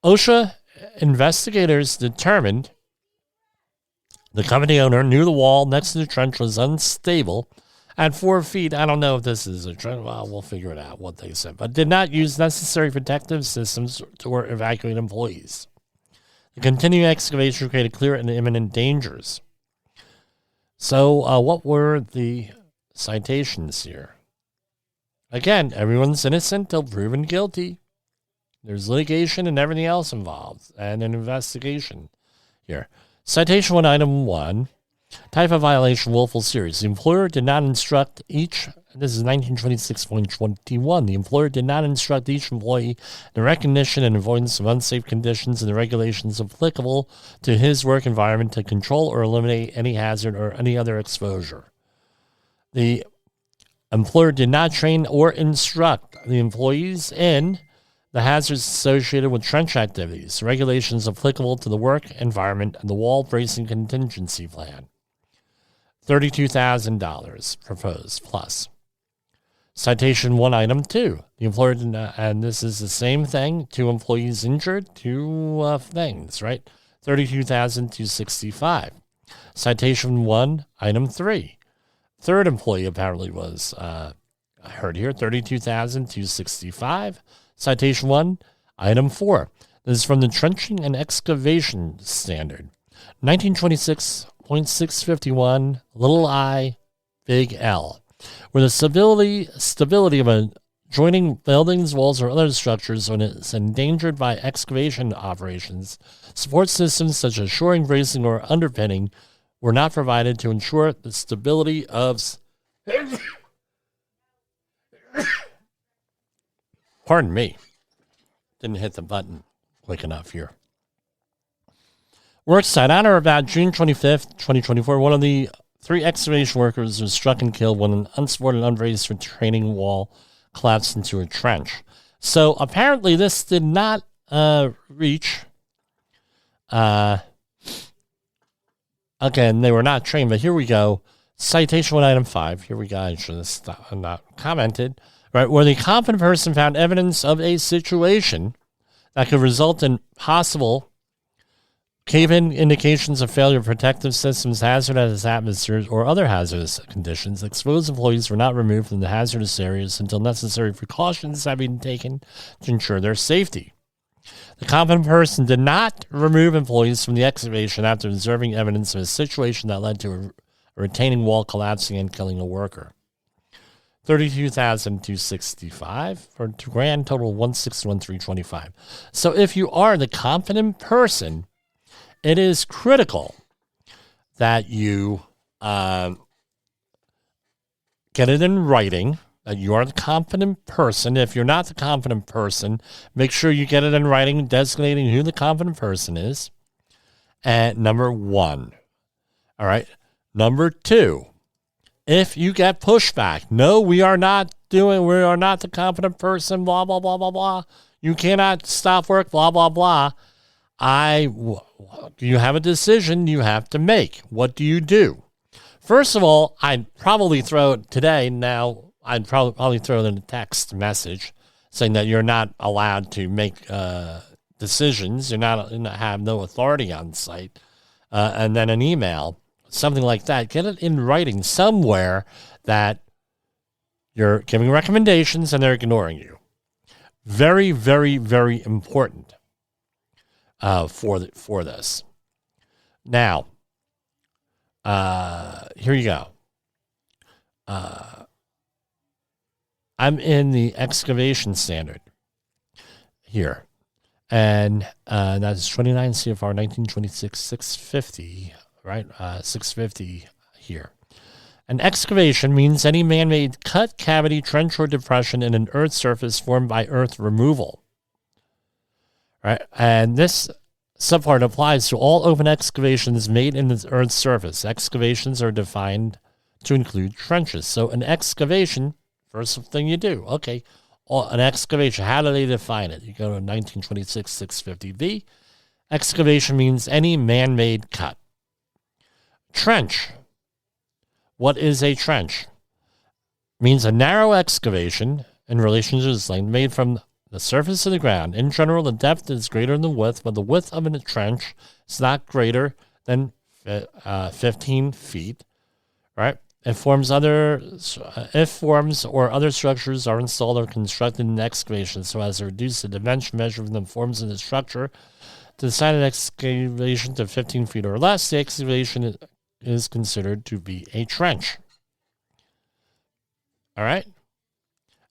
S3: OSHA investigators determined the company owner knew the wall next to the trench was unstable at 4 feet. I don't know if this is a trench. Well, we'll figure it out what they said, but did not use necessary protective systems to evacuate employees. The continuing excavation created clear and imminent dangers. So what were the citations here? Again, everyone's innocent till proven guilty. There's litigation and everything else involved, and an investigation here. Citation 1, item 1, type of violation, willful serious. The employer did not instruct each, this is 1926.21, the employer did not instruct each employee in the recognition and avoidance of unsafe conditions and the regulations applicable to his work environment to control or eliminate any hazard or any other exposure. The employer did not train or instruct the employees in the hazards associated with trench activities, regulations applicable to the work environment, and the wall bracing contingency plan. $32,000 proposed plus. Citation 1, item 2. The employer did not, and this is the same thing, 2 employees injured, 2 things, right? $32,265. Citation 1, item 3. Third employee apparently was heard here, $32,265. Citation 1, item 4. This is from the Trenching and Excavation Standard, 1926.651, little I, big L, where the stability of a joining buildings, walls, or other structures when it's endangered by excavation operations. Support systems such as shoring, bracing, or underpinning were not provided to ensure the stability of... Pardon me. Didn't hit the button quick enough here. Worksite. On or about June 25th, 2024, one of the 3 excavation workers was struck and killed when an unsupported, unbraced retaining wall collapsed into a trench. So apparently this did not reach... Again, they were not trained, but here we go. Citation 1, item 5. Here we go. I should have not commented. Right, where the competent person found evidence of a situation that could result in possible cave-in indications of failure of protective systems, hazardous atmospheres, or other hazardous conditions. Exposed employees were not removed from the hazardous areas until necessary precautions have been taken to ensure their safety. The competent person did not remove employees from the excavation after observing evidence of a situation that led to a retaining wall collapsing and killing a worker. $32,265 for a grand total of $161,325. So if you are the competent person, it is critical that you get it in writing. You are the competent person. If you're not the competent person, make sure you get it in writing, designating who the competent person is. And number 1. All right. Number 2, if you get pushback, no, we are not the competent person, blah, blah, blah, blah, blah. You cannot stop work, blah, blah, blah. You have a decision you have to make. What do you do? First of all, I'd probably throw in a text message saying that you're not allowed to make decisions. You have no authority on site. And then an email, something like that. Get it in writing somewhere that you're giving recommendations and they're ignoring you. Very, very, very important for this. Now, here you go. I'm in the excavation standard here, and that's 29 CFR 1926 650, right? 650 here. An excavation means any man-made cut, cavity, trench, or depression in an earth surface formed by earth removal. Right? And this subpart applies to all open excavations made in the earth's surface. Excavations are defined to include trenches. So an excavation, first thing you do, okay, an excavation, how do they define it? You go to 1926 650B. Excavation means any man-made cut. Trench. What is a trench? Means a narrow excavation in relation to its length made from the surface of the ground. In general, the depth is greater than the width, but the width of a trench is not greater than 15 feet, right? If forms or other structures are installed or constructed in the excavation so as to reduce the dimension measure of the forms of the structure to the side of the excavation to 15 feet or less, the excavation is considered to be a trench. All right?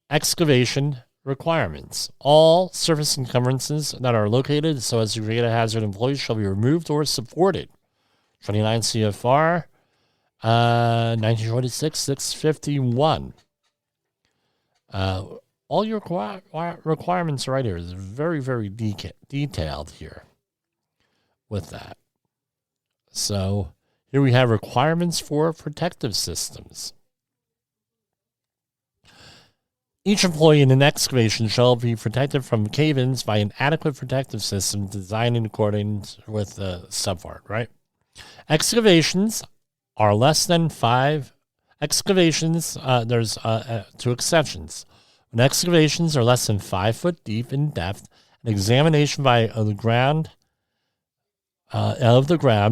S3: Excavation requirements. All surface encumbrances that are located so as to create a hazard employees shall be removed or supported. 29 CFR 1926 651. All your requirements right here is very, very detailed here with that. So here we have requirements for protective systems. Each employee in an excavation shall be protected from cave-ins by an adequate protective system designed in accordance with the subpart, right? Excavations are less than 5. Excavations, there's 2 exceptions. When excavations are less than 5 foot deep in depth, an examination of the ground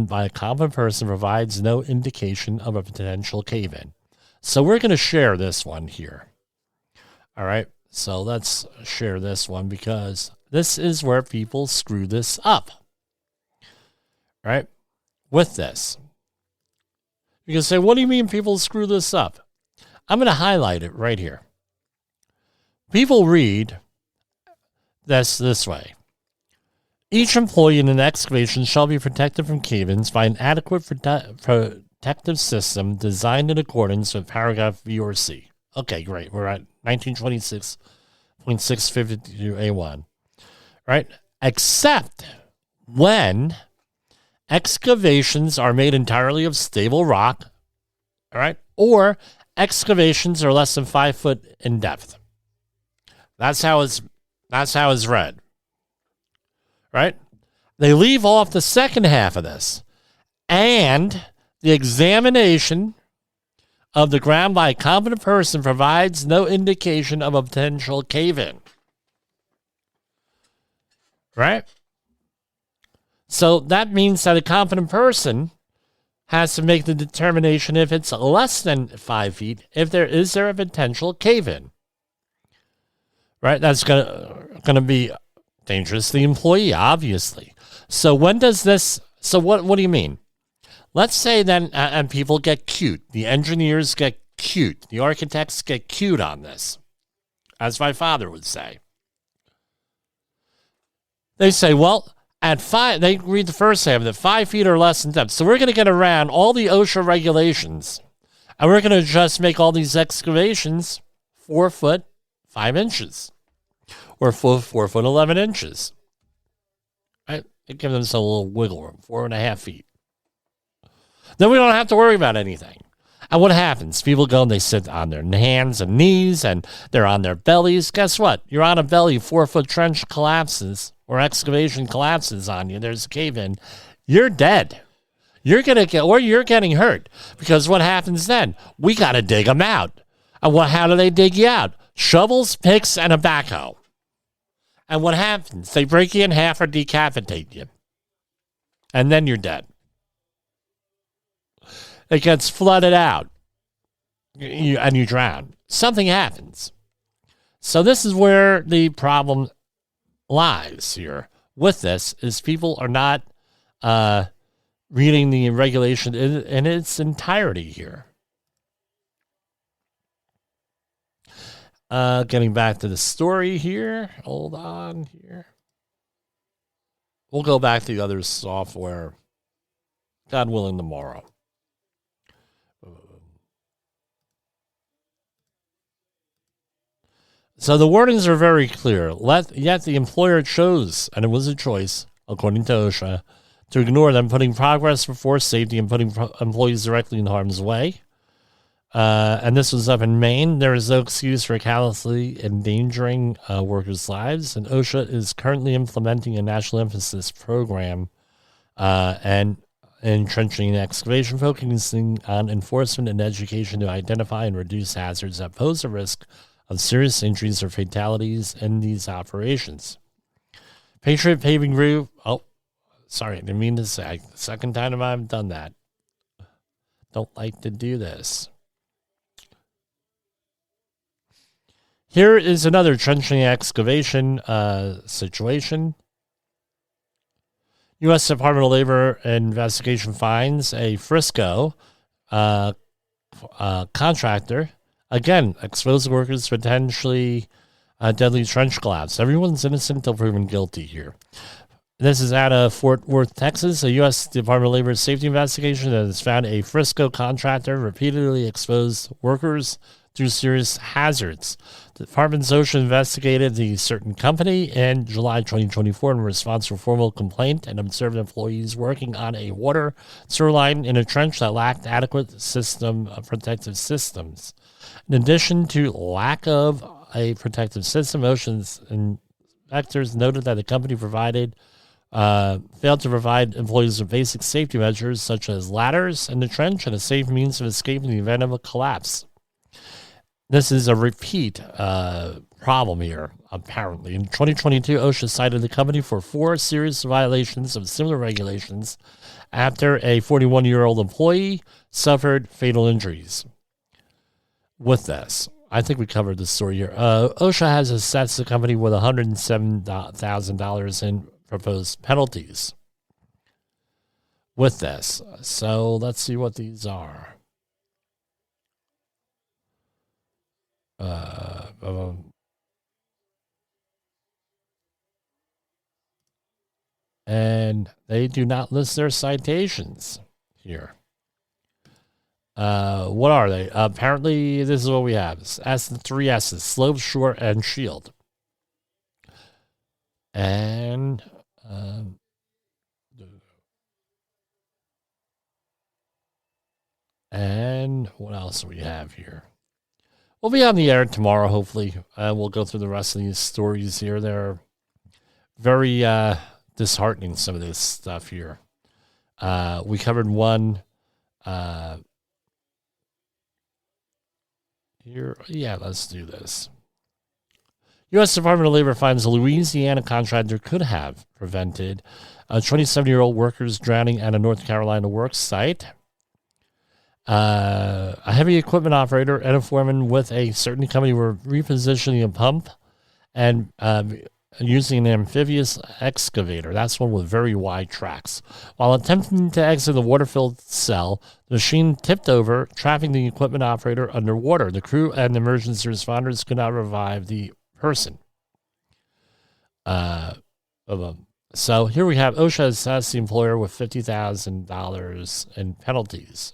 S3: by a competent person provides no indication of a potential cave-in. So we're going to share this one here. All right, so let's share this one because this is where people screw this up. All right, with this. You can say, what do you mean people screw this up? I'm going to highlight it right here. People read this way. Each employee in an excavation shall be protected from cave-ins by an adequate protective system designed in accordance with paragraph B or C. Okay, great. We're at 1926.652A1. Right? Except when excavations are made entirely of stable rock, all right, or excavations are less than 5 foot in depth. That's how it's read. Right? They leave off the second half of this. And the examination of the ground by a competent person provides no indication of a potential cave-in. Right? So that means that a competent person has to make the determination if it's less than 5 feet, if there is a potential cave-in. Right? That's gonna be dangerous to the employee, obviously. So when does this? So what do you mean? Let's say then, and people get cute. The engineers get cute. The architects get cute on this, as my father would say. They say, well, at 5, they read the first half that 5 feet or less in depth. So we're going to get around all the OSHA regulations, and we're going to just make all these excavations 4 foot 5 inches. Or 4 foot 11 inches. Right? They give them some little wiggle room, 4.5 feet. Then we don't have to worry about anything. And what happens? People go and they sit on their hands and knees and they're on their bellies. Guess what? You're on a belly, 4 foot trench collapses or excavation collapses on you. There's a cave in. You're dead. You're getting hurt. Because what happens then? We got to dig them out. And how do they dig you out? Shovels, picks, and a backhoe. And what happens? They break you in half or decapitate you. And then you're dead. It gets flooded out. And you drown. Something happens. So this is where the problem lies here with this, is people are not reading the regulation in its entirety here. Getting back to the story here. Hold on here. We'll go back to the other software, God willing, tomorrow. So the wordings are very clear. Yet the employer chose, and it was a choice, according to OSHA, to ignore them, putting progress before safety and putting employees directly in harm's way. And this was up in Maine. There is no excuse for callously endangering workers' lives, and OSHA is currently implementing a national emphasis program and entrenching excavation, focusing on enforcement and education to identify and reduce hazards that pose a risk of serious injuries or fatalities in these operations. Patriot Paving Group. Oh, sorry, I didn't mean to say. Second time I've done that. Don't like to do this. Here is another trenching excavation situation. U.S. Department of Labor investigation finds a Frisco contractor, again, exposed workers to potentially deadly trench collapse. Everyone's innocent until proven guilty here. This is out of Fort Worth, Texas. A U.S. Department of Labor safety investigation that has found a Frisco contractor repeatedly exposed workers to serious hazards. The department's OSHA investigated the certain company in July 2024 in response to a formal complaint and observed employees working on a water sewer line in a trench that lacked adequate protective systems. In addition to lack of a protective system, OSHA's inspectors noted that the company failed to provide employees with basic safety measures such as ladders in the trench and a safe means of escape in the event of a collapse. This is a repeat problem here, apparently. In 2022, OSHA cited the company for 4 serious violations of similar regulations after a 41-year-old employee suffered fatal injuries. With this, I think we covered this story here. OSHA has assessed the company with $107,000 in proposed penalties. With this, so let's see what these are. And they do not list their citations here. What are they? Apparently, this is what we have. It's the 3 S's, slope, short, and shield. And what else do we have here? We'll be on the air tomorrow, hopefully. We'll go through the rest of these stories here. They're very disheartening, some of this stuff here. We covered one here. Yeah, let's do this. U.S. Department of Labor finds a Louisiana contractor could have prevented a 27-year-old workers drowning at a North Carolina work site. A heavy equipment operator and a foreman with a certain company were repositioning a pump and using an amphibious excavator. That's one with very wide tracks. While attempting to exit the water-filled cell, the machine tipped over, trapping the equipment operator underwater. The crew and emergency responders could not revive the person. So here we have OSHA assessed the employer with $50,000 in penalties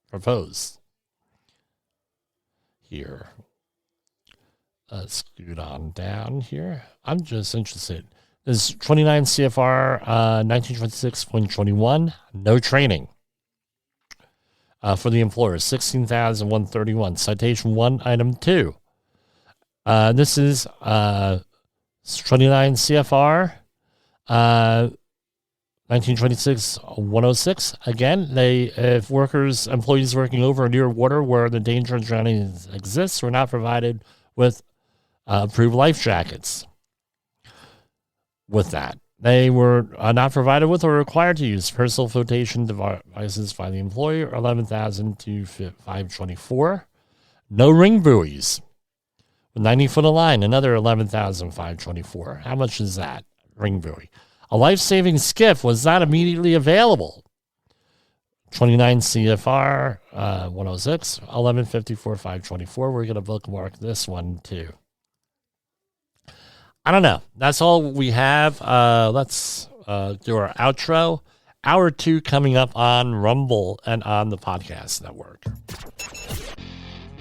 S3: proposed. Here. Let's scoot on down here. I'm just interested. This is 29 CFR 1926.21. No training for the employer. 16,131. Citation 1, item 2. This is 29 CFR 1926-106. Again, if employees working over or near water where the danger of drowning exists, were not provided with approved life jackets. With that, they were not provided with or required to use personal flotation devices by the employer. 11,000 to 524. No ring buoys. 90 foot of line, another 11,524. How much is that ring buoy? A life-saving skiff was not immediately available. 29 CFR 106, 1154, 524. We're going to bookmark this one too. I don't know. That's all we have. Let's do our outro. Hour 2 coming up on Rumble and on the podcast network.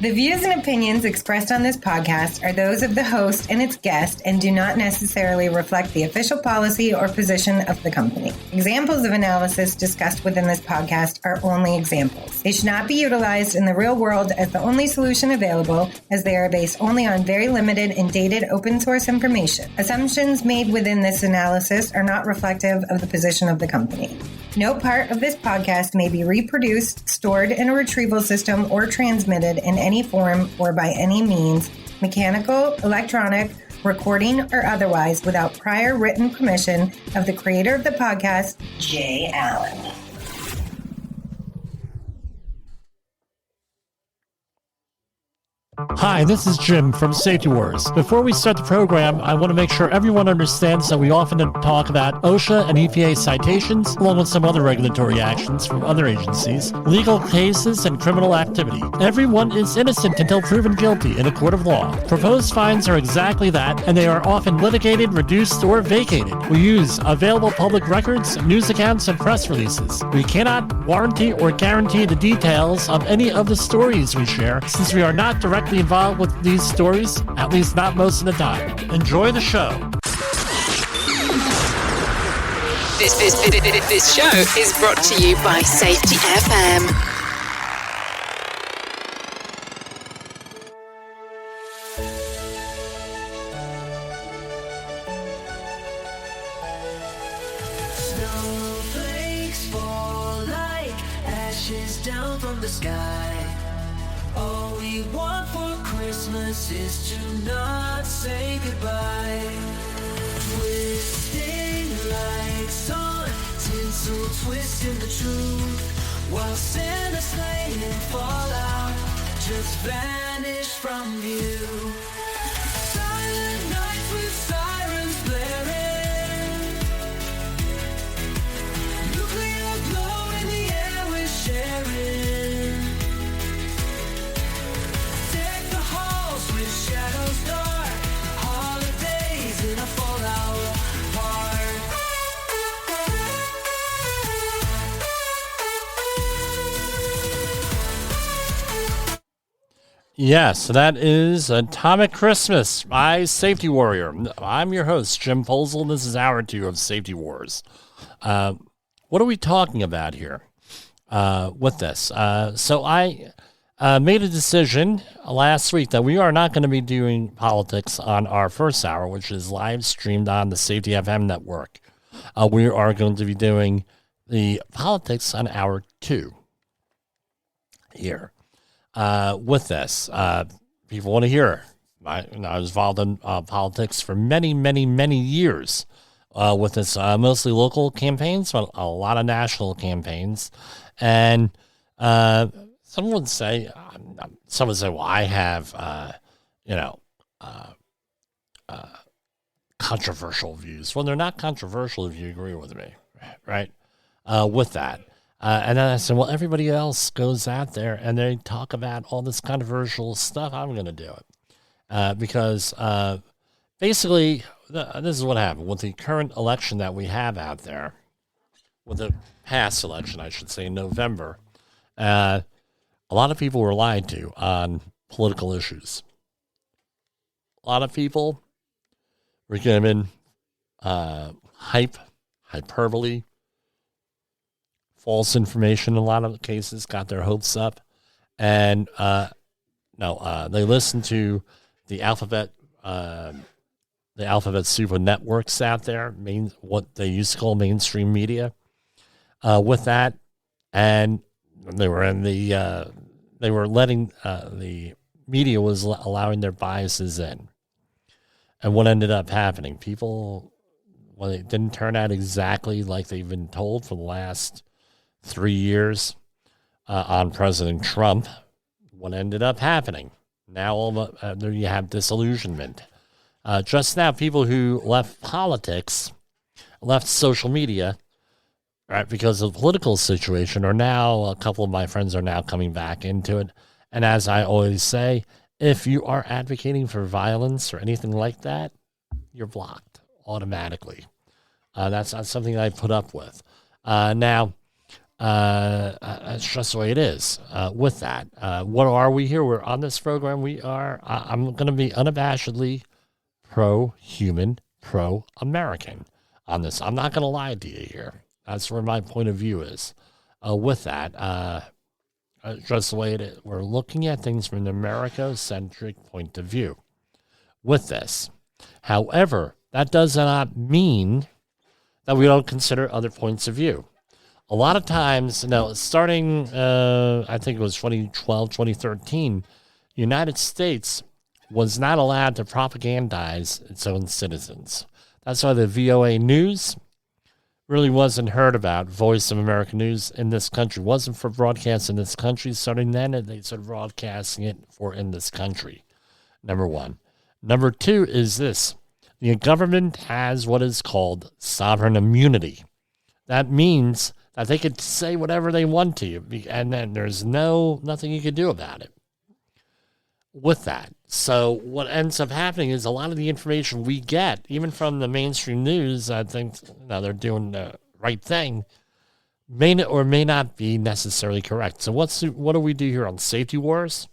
S9: The views and opinions expressed on this podcast are those of the host and its guest and do not necessarily reflect the official policy or position of the company. Examples of analysis discussed within this podcast are only examples. They should not be utilized in the real world as the only solution available, as they are based only on very limited and dated open source information. Assumptions made within this analysis are not reflective of the position of the company. No part of this podcast may be reproduced, stored in a retrieval system, or transmitted in any form or by any means, mechanical, electronic, recording, or otherwise, without prior written permission of the creator of the podcast, Jay Allen.
S3: Hi, this is Jim from Safety Wars. Before we start the program, I want to make sure everyone understands that we often talk about OSHA and EPA citations, along with some other regulatory actions from other agencies, legal cases, and criminal activity. Everyone is innocent until proven guilty in a court of law. Proposed fines are exactly that, and they are often litigated, reduced, or vacated. We use available public records, news accounts, and press releases. We cannot warranty or guarantee the details of any of the stories we share, since we are not directly involved with these stories, at least not most of the time. Enjoy the show.
S5: This show is brought to you by Safety FM.
S6: Snowflakes fall like ashes down from the sky. All we want for Christmas is to not say goodbye. Twisting lights on, tinsel twisting the truth, while Santa's sleigh and fallout just vanish from view. Silent nights with sirens blaring, nuclear glow in the air we're sharing. Shadows dark, holidays in a fallout park.
S3: Yes, that is Atomic Christmas by Safety Warrior. I'm your host, Jim Posel. This is hour 2 of Safety Wars. What are we talking about here with this? So I made a decision last week that we are not going to be doing politics on our first hour, which is live streamed on the Safety FM network. We are going to be doing the politics on hour 2 here. With this, people want to hear. I was involved in politics for many, many, many years with this, mostly local campaigns, but a lot of national campaigns. And some would say, well, I have, controversial views. Well, they're not controversial if you agree with me, right? With that. And then I said, well, everybody else goes out there and they talk about all this controversial stuff. I'm going to do it. Because basically, this is what happened with the current election that we have out there, with the past election, I should say, in November. A lot of people were lied to on political issues. A lot of people were given hyperbole, false information in a lot of cases, got their hopes up. And they listened to the alphabet soup of networks out there, what they used to call mainstream media, with that. And they were letting the media was allowing their biases in. And what ended up happening, people, well, it didn't turn out exactly like they've been told for the last 3 years on President Trump. What ended up happening? Now there you have disillusionment. Just now, people who left politics, left social media, right, because of the political situation, are now, a couple of my friends are now coming back into it. And as I always say, if you are advocating for violence or anything like that, you're blocked automatically. That's not something I put up with. Now, it's just the way it is with that. What are we here? We're on this program. I'm going to be unabashedly pro-human, pro-American on this. I'm not going to lie to you here. That's where my point of view is with that. Just the way it is. We're looking at things from an America-centric point of view with this. However, that does not mean that we don't consider other points of view. A lot of times, starting, I think it was 2012, 2013, the United States was not allowed to propagandize its own citizens. That's why the VOA News really wasn't heard about. Voice of America News in this country wasn't for broadcast in this country. Starting then, they started broadcasting it for in this country. Number one. Number two is this. The government has what is called sovereign immunity. That means that they could say whatever they want to you, and then there's nothing you can do about it with that. So what ends up happening is a lot of the information we get, even from the mainstream news, I think they're doing the right thing, may or may not be necessarily correct. So what do we do here on Safety Wars?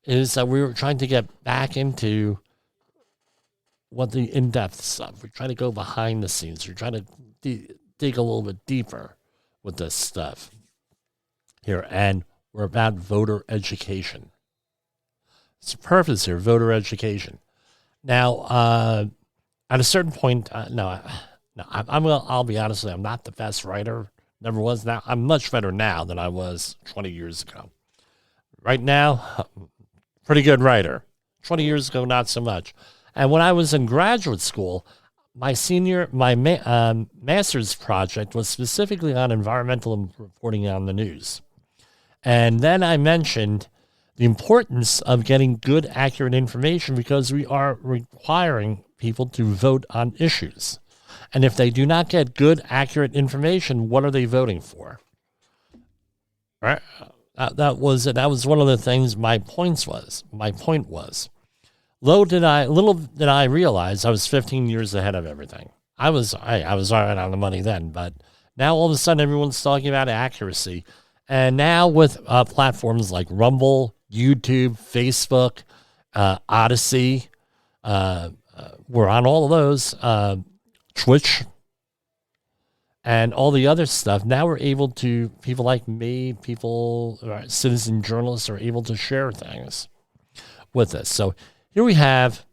S3: Is that we were trying to get back into what the in-depth stuff. We try to go behind the scenes. We're trying to dig a little bit deeper with this stuff here, and we're about voter education. It's the purpose here, voter education. Now, at a certain point, I'll be honest with you, I'm not the best writer. Never was. Now I'm much better now than I was 20 years ago. Right now, pretty good writer. 20 years ago, not so much. And when I was in graduate school, my master's project was specifically on environmental reporting on the news. And then I mentioned the importance of getting good, accurate information because we are requiring people to vote on issues. And if they do not get good, accurate information, what are they voting for? Right? That was it. That was one of the things my point was. Little did I realize I was 15 years ahead of everything. I was all right on the money then, but now all of a sudden everyone's talking about accuracy. And now with platforms like Rumble, YouTube, Facebook, Odyssey. We're on all of those. Twitch. And all the other stuff. Now we're able to, people like me, citizen journalists are able to share things with us. So here we have,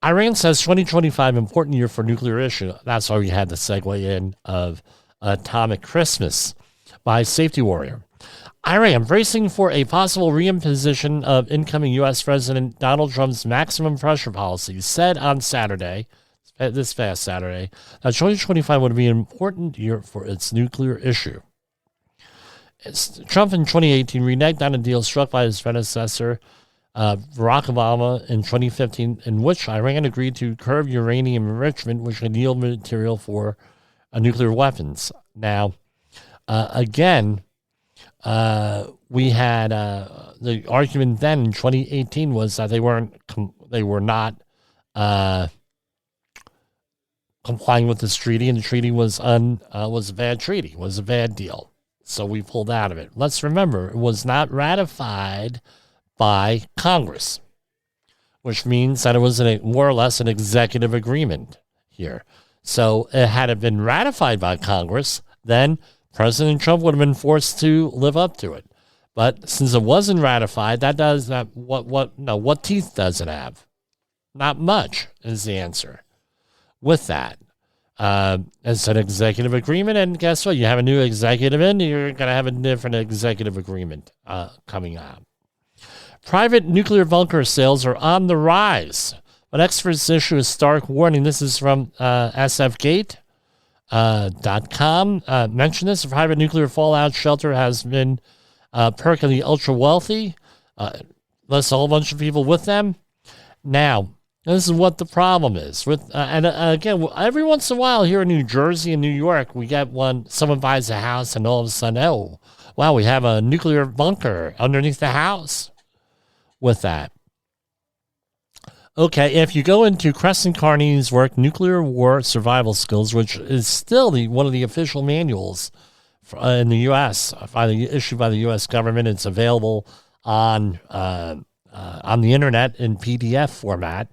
S3: Iran says 2025 important year for nuclear issue. That's why we had the segue in of Atomic Christmas by Safety Warrior. Iran bracing for a possible reimposition of incoming U.S. President Donald Trump's maximum pressure policy said on Saturday, this past Saturday, that 2025 would be an important year for its nuclear issue. Trump in 2018 reneged on a deal struck by his predecessor, Barack Obama, in 2015, in which Iran agreed to curb uranium enrichment, which could yield material for nuclear weapons. Now, again, we had the argument then in 2018 was that they were not complying with this treaty, and the treaty was a bad treaty, was a bad deal. So we pulled out of it. Let's remember, it was not ratified by Congress, which means that it was more or less an executive agreement here. So had it been ratified by Congress, then President Trump would have been forced to live up to it. But since it wasn't ratified, that does not, what teeth does it have? Not much is the answer. With that, it's an executive agreement, and guess what? You have a new executive in, you're going to have a different executive agreement coming out. Private nuclear bunker sales are on the rise, but experts issue a stark warning. This is from sfgate.com. Mention this: a private nuclear fallout shelter has been perking the ultra wealthy. Lists a whole bunch of people with them. Now, this is what the problem is. Again, every once in a while here in New Jersey and New York, we get someone buys a house and all of a sudden, oh, wow, we have a nuclear bunker underneath the house with that. Okay, if you go into Crescent Carney's work, Nuclear War Survival Skills, which is still one of the official manuals in the U.S., issued by the U.S. government, it's available on the internet in PDF format.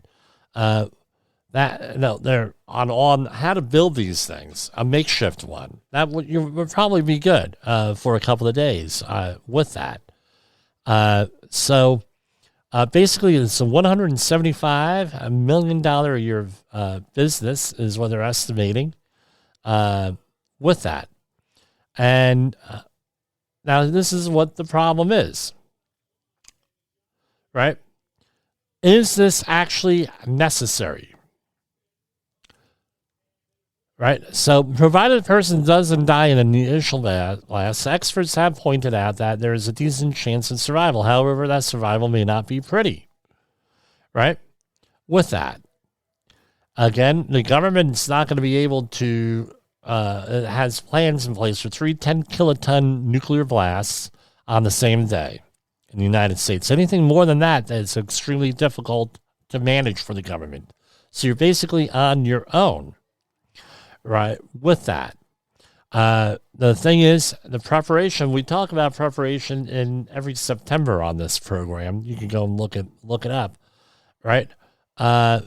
S3: They're on how to build these things, a makeshift one. That would probably be good for a couple of days with that. Basically, it's a $175 million a year business is what they're estimating with that. And now this is what the problem is, right? Is this actually necessary? Right? So, provided a person doesn't die in an initial blast, experts have pointed out that there is a decent chance of survival. However, that survival may not be pretty. Right? With that, again, the government's not going to be able to, it has plans in place for 3 10-kiloton nuclear blasts on the same day in the United States. Anything more than that is extremely difficult to manage for the government. So you're basically on your own, right, with that. The thing is, the preparation, we talk about preparation in every September on this program. You can go and look it up, right? So,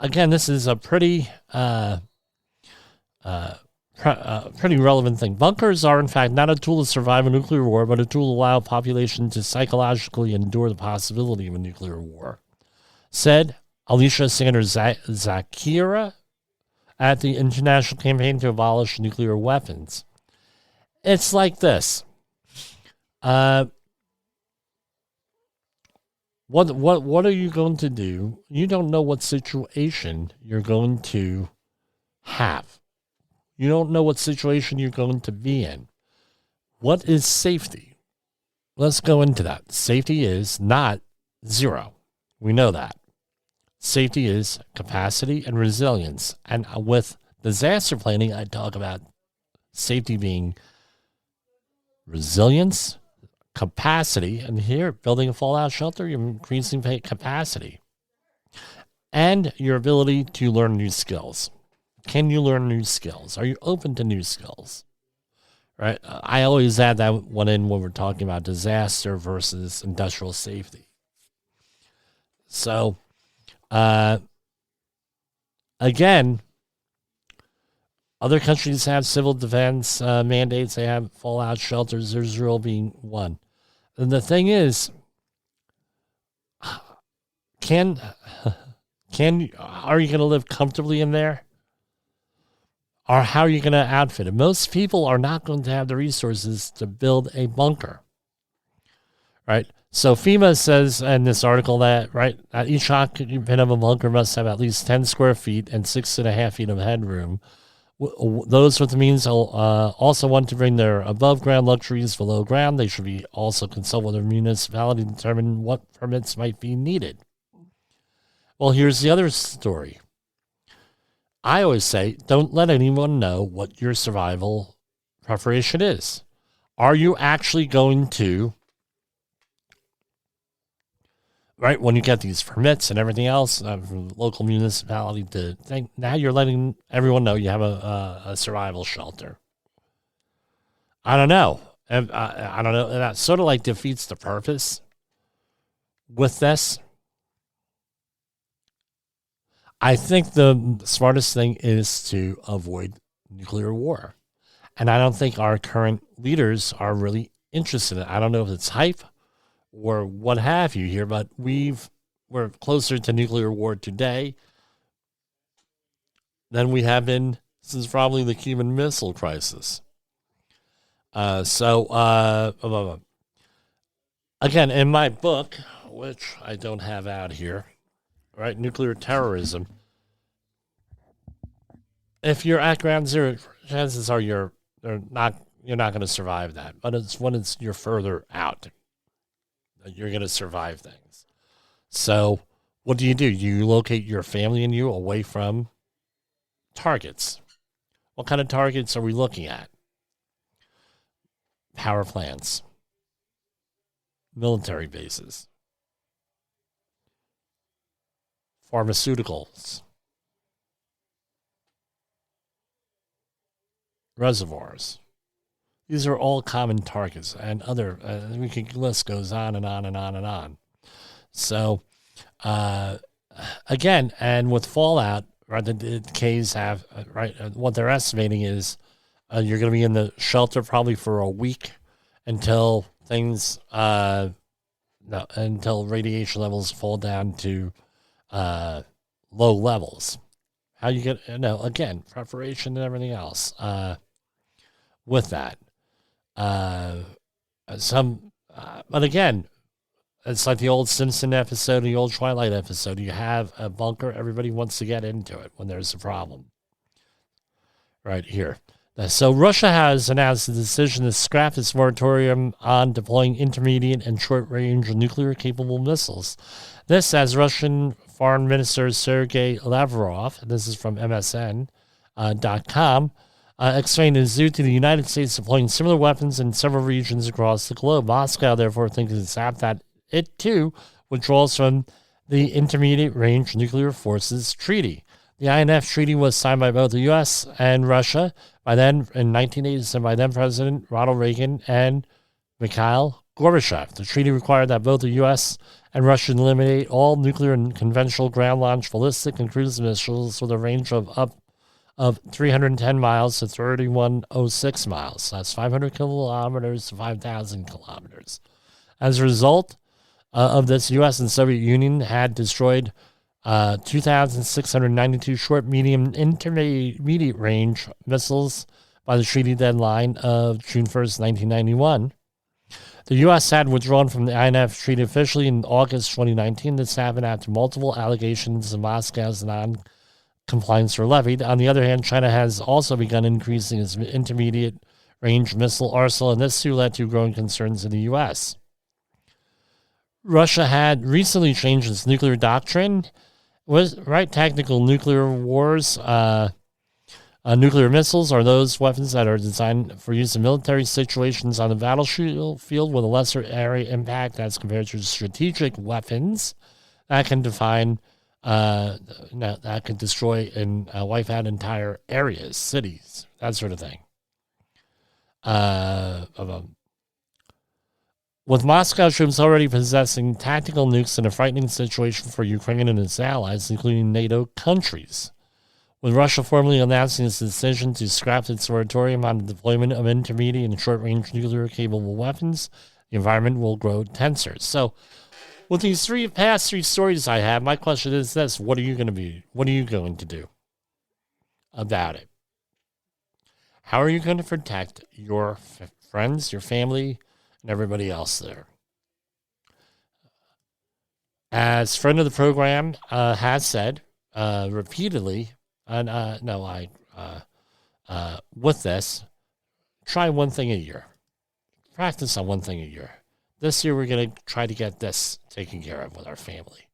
S3: again, this is a pretty relevant thing. Bunkers are, in fact, not a tool to survive a nuclear war, but a tool to allow a population to psychologically endure the possibility of a nuclear war, said Alicia Sanders Zakira at the International Campaign to Abolish Nuclear Weapons. It's like this. What are you going to do? You don't know what situation you're going to have. You don't know what situation you're going to be in. What is safety? Let's go into that. Safety is not zero. We know that. Safety is capacity and resilience. And with disaster planning, I talk about safety being resilience, capacity, and here, building a fallout shelter, you're increasing capacity, and your ability to learn new skills. Can you learn new skills? Are you open to new skills? Right? I always add that one in when we're talking about disaster versus industrial safety. So, again, other countries have civil defense mandates. They have fallout shelters, Israel being one. And the thing is, are you going to live comfortably in there? Or how are you going to outfit it? Most people are not going to have the resources to build a bunker, right? So FEMA says in this article that, right, each occupant of a bunker must have at least 10 square feet and 6.5 feet of headroom. Those with the means also want to bring their above-ground luxuries below ground. They should be also consult with their municipality to determine what permits might be needed. Well, here's the other story. I always say, don't let anyone know what your survival preparation is. Are you actually going to, right, when you get these permits and everything else from the local municipality to think, now you're letting everyone know you have a survival shelter? I don't know. I don't know. That sort of like defeats the purpose with this. I think the smartest thing is to avoid nuclear war. And I don't think our current leaders are really interested in it. I don't know if it's hype or what have you here, but we're closer to nuclear war today than we have been since probably the Cuban Missile Crisis. Again, in my book, which I don't have out here, right, Nuclear Terrorism. If you're at ground zero, chances are you're not going to survive that. But it's when you're further out that you're going to survive things. So what do? You locate your family and you away from targets. What kind of targets are we looking at? Power plants, military bases, pharmaceuticals, reservoirs. These are all common targets, and other. The list goes on and on and on and on. So, again, and with fallout, right, the decays have right. What they're estimating is you're going to be in the shelter probably for a week until things, until radiation levels fall down to low levels. How you get, again, preparation and everything else with that. But again, it's like the old Simpson episode, the old Twilight episode. You have a bunker, everybody wants to get into it when there's a problem. Right here. So Russia has announced a decision to scrap its moratorium on deploying intermediate and short-range nuclear-capable missiles. This, as Russian Foreign Minister Sergei Lavrov, this is from MSN.com, explained, is due to the United States deploying similar weapons in several regions across the globe. Moscow, therefore, thinks it's apt that it, too, withdraws from the Intermediate Range Nuclear Forces Treaty. The INF Treaty was signed by both the U.S. and Russia by then in 1987 by then President Ronald Reagan and Mikhail Gorbachev. The treaty required that both the U.S. and Russia eliminate all nuclear and conventional ground-launched ballistic and cruise missiles with a range of up of 310 miles to 3106 miles. That's 500 kilometers to 5,000 kilometers. As a result of this, U.S. and Soviet Union had destroyed 2,692 short, medium, intermediate range missiles by the treaty deadline of June 1st, 1991. The U.S. had withdrawn from the INF Treaty officially in August 2019. This happened after multiple allegations of Moscow's non-compliance were levied. On the other hand, China has also begun increasing its intermediate range missile arsenal, and this too led to growing concerns in the U.S. Russia had recently changed its nuclear doctrine. Tactical nuclear wars, nuclear missiles are those weapons that are designed for use in military situations on the battlefield with a lesser area impact as compared to strategic weapons that can define that could destroy and wipe out entire areas, cities, that sort of thing. With Moscow troops already possessing tactical nukes in a frightening situation for Ukraine and its allies, including NATO countries. With Russia formally announcing its decision to scrap its moratorium on the deployment of intermediate and short-range nuclear-capable weapons, the environment will grow tenser. So, with these past three stories I have, my question is this: what are you going to do about it? How are you going to protect your friends, your family, and everybody else there? As friend of the program has said repeatedly, with this, try one thing a year. Practice on one thing a year. This year, we're going to try to get this taken care of with our family.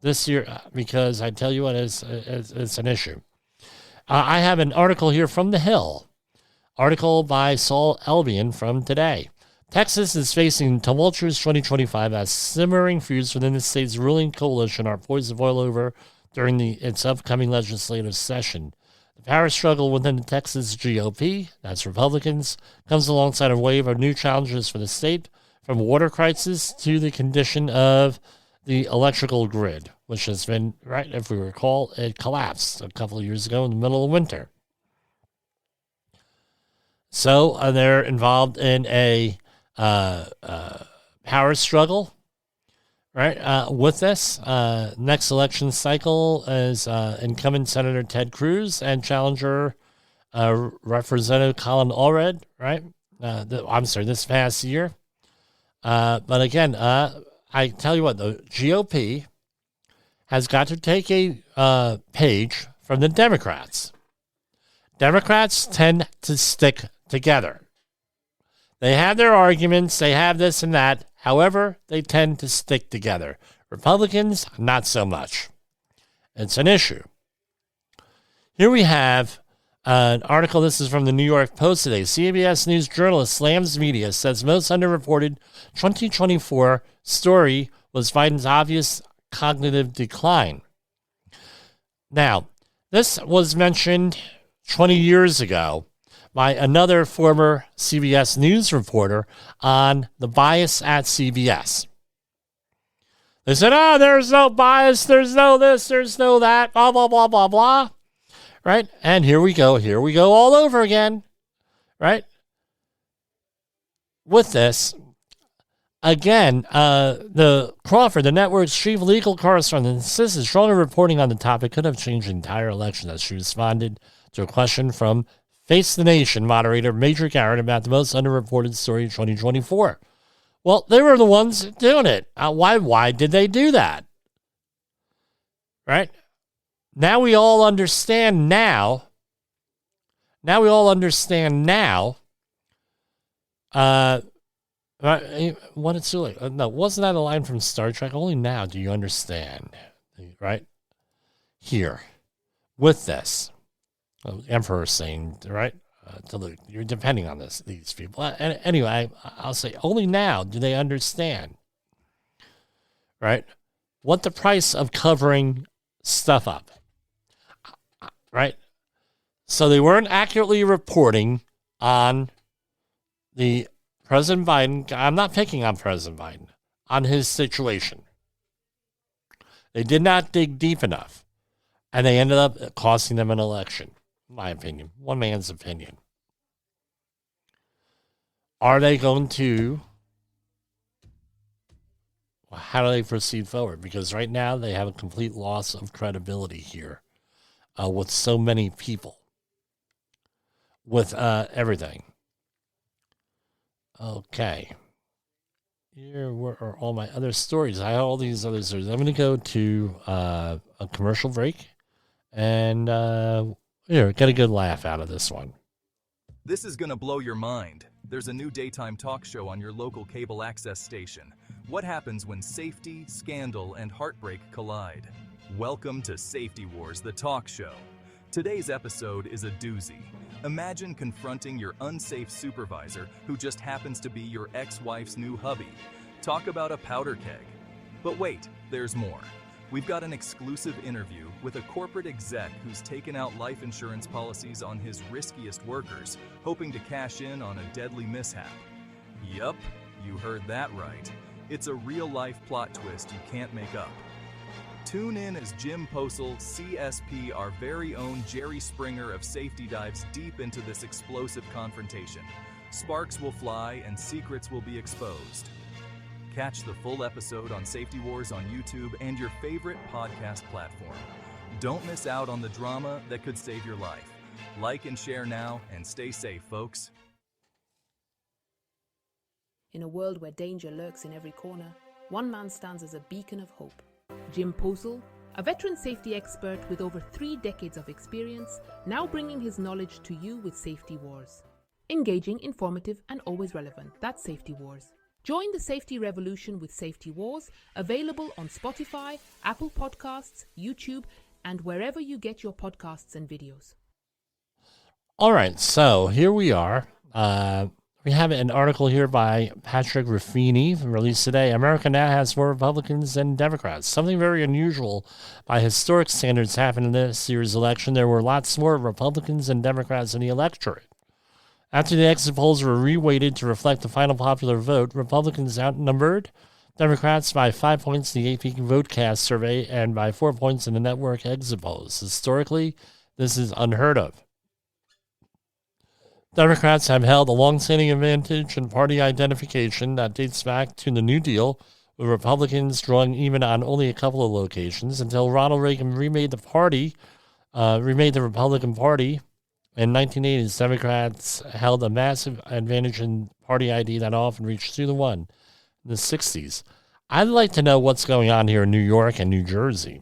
S3: This year, because I tell you what, it's an issue. I have an article here from The Hill. Article by Saul Albion from today. Texas is facing tumultuous 2025 as simmering feuds within the state's ruling coalition are poised to boil over during its upcoming legislative session. The power struggle within the Texas GOP, that's Republicans, comes alongside a wave of new challenges for the state, from water crisis to the condition of the electrical grid, which has been, right, if we recall, it collapsed a couple of years ago in the middle of winter. So they're involved in a power struggle, right? With this, next election cycle is incumbent Senator Ted Cruz and challenger Representative Colin Allred, right? This past year. But again, I tell you what, the GOP has got to take a page from the Democrats. Democrats tend to stick together. They have their arguments, they have this and that. However, they tend to stick together. Republicans, not so much. It's an issue. Here we have an article. This is from the New York Post today. CBS News journalist slams media, says most underreported 2024 story was Biden's obvious cognitive decline. Now, this was mentioned 20 years ago by another former CBS News reporter on the bias at CBS. They said, there's no bias, there's no this, there's no that, blah, blah, blah, blah, blah. Right? And here we go all over again. Right? With this, again, the Crawford, the network's chief legal correspondent, insisted stronger reporting on the topic could have changed the entire election as she responded to a question from Face the Nation moderator Major Garrett about the most underreported story of 2024. Well, they were the ones doing it. Why did they do that? Right? Now we all understand now. What it's doing. No, wasn't that a line from Star Trek? Only now do you understand. Right? Here. With this. Emperor saying, right? To Luke, you're depending on these people. Anyway, I'll say, only now do they understand, right? What the price of covering stuff up, right? So they weren't accurately reporting on the President Biden. I'm not picking on President Biden, on his situation. They did not dig deep enough, and they ended up costing them an election. My opinion, one man's opinion. Are they going to, how do they proceed forward? Because right now they have a complete loss of credibility here with so many people, with everything. Okay. Here are all my other stories. I have all these other stories. I'm going to go to a commercial break and get a good laugh out of this one.
S11: This is going to blow your mind. There's a new daytime talk show on your local cable access station. What happens when safety, scandal, and heartbreak collide? Welcome to Safety Wars, the talk show. Today's episode is a doozy. Imagine confronting your unsafe supervisor who just happens to be your ex-wife's new hubby. Talk about a powder keg. But wait, there's more. We've got an exclusive interview with a corporate exec who's taken out life insurance policies on his riskiest workers, hoping to cash in on a deadly mishap. Yup, you heard that right. It's a real-life plot twist you can't make up. Tune in as Jim Posel, CSP, our very own Jerry Springer of Safety, dives deep into this explosive confrontation. Sparks will fly and secrets will be exposed. Catch the full episode on Safety Wars on YouTube and your favorite podcast platform. Don't miss out on the drama that could save your life. Like and share now, and stay safe, folks.
S12: In a world where danger lurks in every corner, one man stands as a beacon of hope. Jim Posel, a veteran safety expert with over 3 decades of experience, now bringing his knowledge to you with Safety Wars. Engaging, informative, and always relevant. That's Safety Wars. Join the safety revolution with Safety Wars, available on Spotify, Apple Podcasts, YouTube, and wherever you get your podcasts and videos.
S3: All right, so here we are. We have an article here by Patrick Ruffini released today. America now has more Republicans than Democrats. Something very unusual by historic standards happened in this year's election. There were lots more Republicans than Democrats in the electorate. After the exit polls were reweighted to reflect the final popular vote, Republicans outnumbered Democrats by 5 points in the AP VoteCast survey and by 4 points in the network exit polls. Historically, this is unheard of. Democrats have held a long-standing advantage in party identification that dates back to the New Deal, with Republicans drawing even on only a couple of locations until Ronald Reagan remade the Republican Party. In 1980s, Democrats held a massive advantage in party ID that often reached 2-1 in the 60s. I'd like to know what's going on here in New York and New Jersey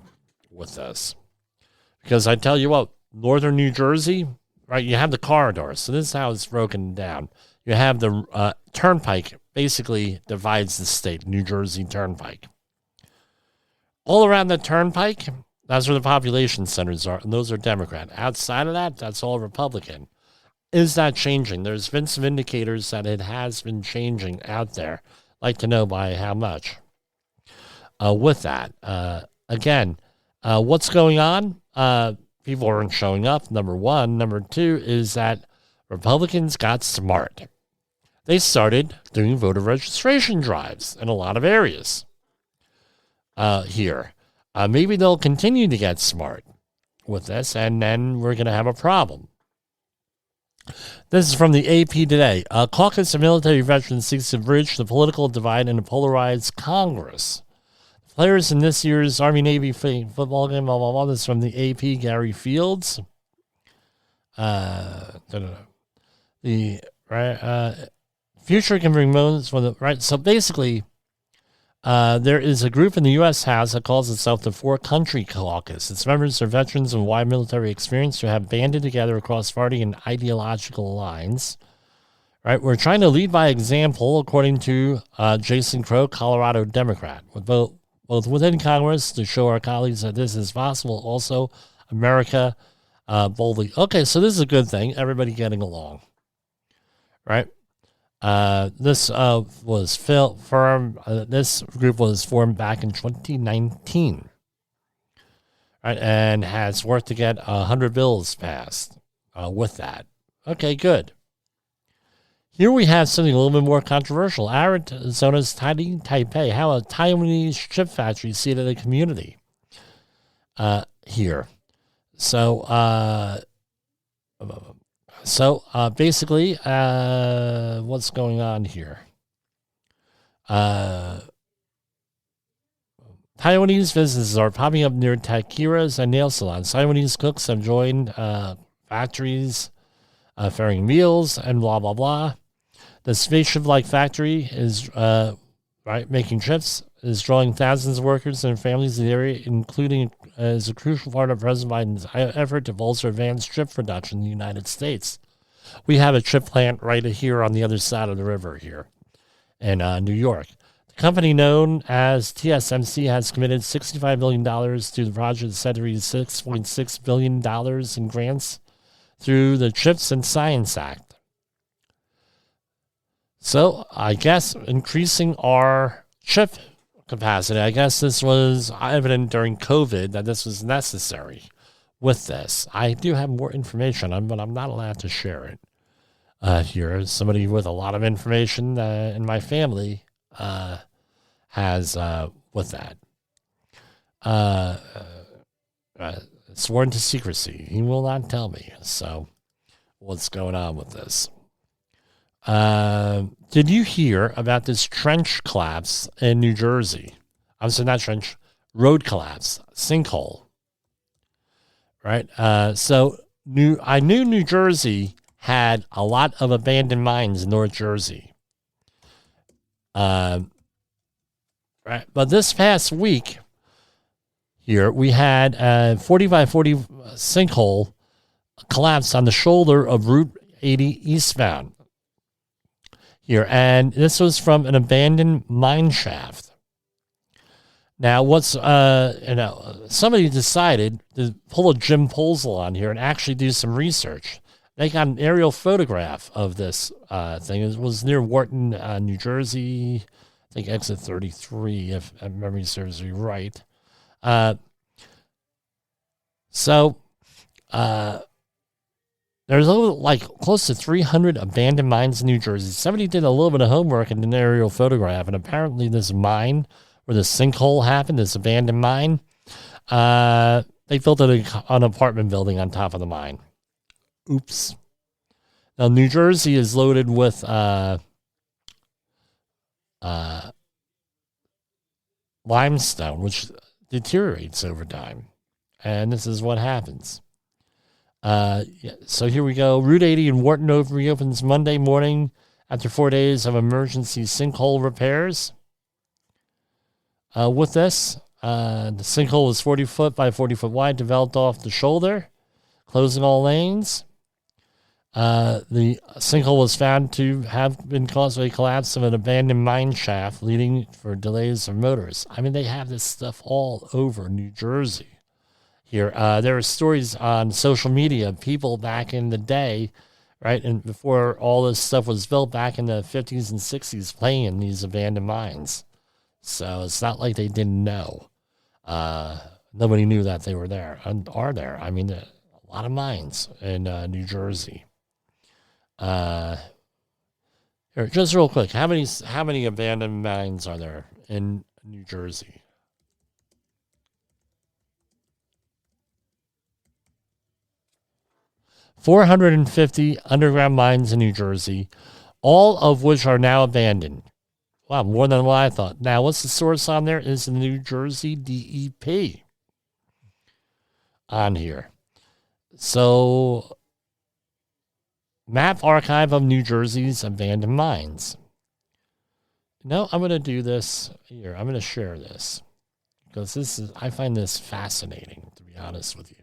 S3: with this. Because I tell you what, northern New Jersey, right, you have the corridor. So this is how it's broken down. You have the turnpike, basically divides the state, New Jersey Turnpike. All around the turnpike, that's where the population centers are, and those are Democrat. Outside of that, that's all Republican. Is that changing? There's been some indicators that it has been changing out there. Like to know by how much. With that, again, what's going on? People aren't showing up, number one. Number two is that Republicans got smart. They started doing voter registration drives in a lot of areas here. Maybe they'll continue to get smart with this, and then we're going to have a problem. This is from the AP today. A caucus of military veterans seeks to bridge the political divide in a polarized Congress. Players in this year's Army-Navy football game, blah, blah, blah. This is from the AP, Gary Fields. Future can bring moments for the right. So basically, there is a group in the U.S. House that calls itself the Four Country Caucus. Its members are veterans with wide military experience who have banded together across party and ideological lines. Right, we're trying to lead by example, according to Jason Crow, Colorado Democrat, with both within Congress to show our colleagues that this is possible. Also, America boldly. Okay, so this is a good thing. Everybody getting along, right? This was formed. This group was formed back in 2019, right, and has worked to get 100 bills passed. With that, okay, good. Here we have something a little bit more controversial. Arizona's tiny Taipei, how a Taiwanese chip factory seeded a community here. So basically, what's going on here? Taiwanese businesses are popping up near takiras and nail salons. Taiwanese cooks have joined factories ferrying meals and blah, blah, blah. The spaceship-like factory is making chips, is drawing thousands of workers and families in the area, including as a crucial part of President Biden's effort to bolster advanced chip production in the United States. We have a chip plant right here on the other side of the river here in New York. The company known as TSMC has committed $65 million to the project, said to raise $6.6 billion in grants through the CHIPS and Science Act. So I guess increasing our chip capacity. I guess this was evident during COVID that this was necessary with this. I do have more information on, but I'm not allowed to share it here. Somebody with a lot of information in my family has with that. Sworn to secrecy. He will not tell me. So what's going on with this? Did you hear about this trench collapse in New Jersey? I'm sorry, not trench, road collapse, sinkhole. Right? So I knew New Jersey had a lot of abandoned mines in North Jersey. Right? But this past week here, we had a 40 by 40 sinkhole collapse on the shoulder of Route 80 eastbound here. And this was from an abandoned mine shaft. Now, somebody decided to pull a Jim Posel on here and actually do some research. They got an aerial photograph of this thing. It was near Wharton, New Jersey, I think exit 33, if memory serves me right. There's close to 300 abandoned mines in New Jersey. Somebody did a little bit of homework in an aerial photograph, and apparently this mine where the sinkhole happened, this abandoned mine, they built an apartment building on top of the mine. Oops. Now, New Jersey is loaded with limestone, which deteriorates over time. And this is what happens. So here we go. Route 80 in Wharton reopens Monday morning after 4 days of emergency sinkhole repairs. With this, the sinkhole was 40 foot by 40 foot wide, developed off the shoulder, closing all lanes. The sinkhole was found to have been caused by a collapse of an abandoned mine shaft, leading for delays of motorists. I mean, they have this stuff all over New Jersey. Here, there are stories on social media of people back in the day, right, and before all this stuff was built back in the 50s and 60s, playing in these abandoned mines. So it's not like they didn't know. Nobody knew that they were there and are there. I mean, a lot of mines in New Jersey. Here, just real quick, how many abandoned mines are there in New Jersey? $450 underground mines in New Jersey, all of which are now abandoned. Wow, more than what I thought. Now, what's the source on there? Is the New Jersey DEP on here. So, map archive of New Jersey's abandoned mines. No, I'm going to do this here. I'm going to share this because I find this fascinating, to be honest with you.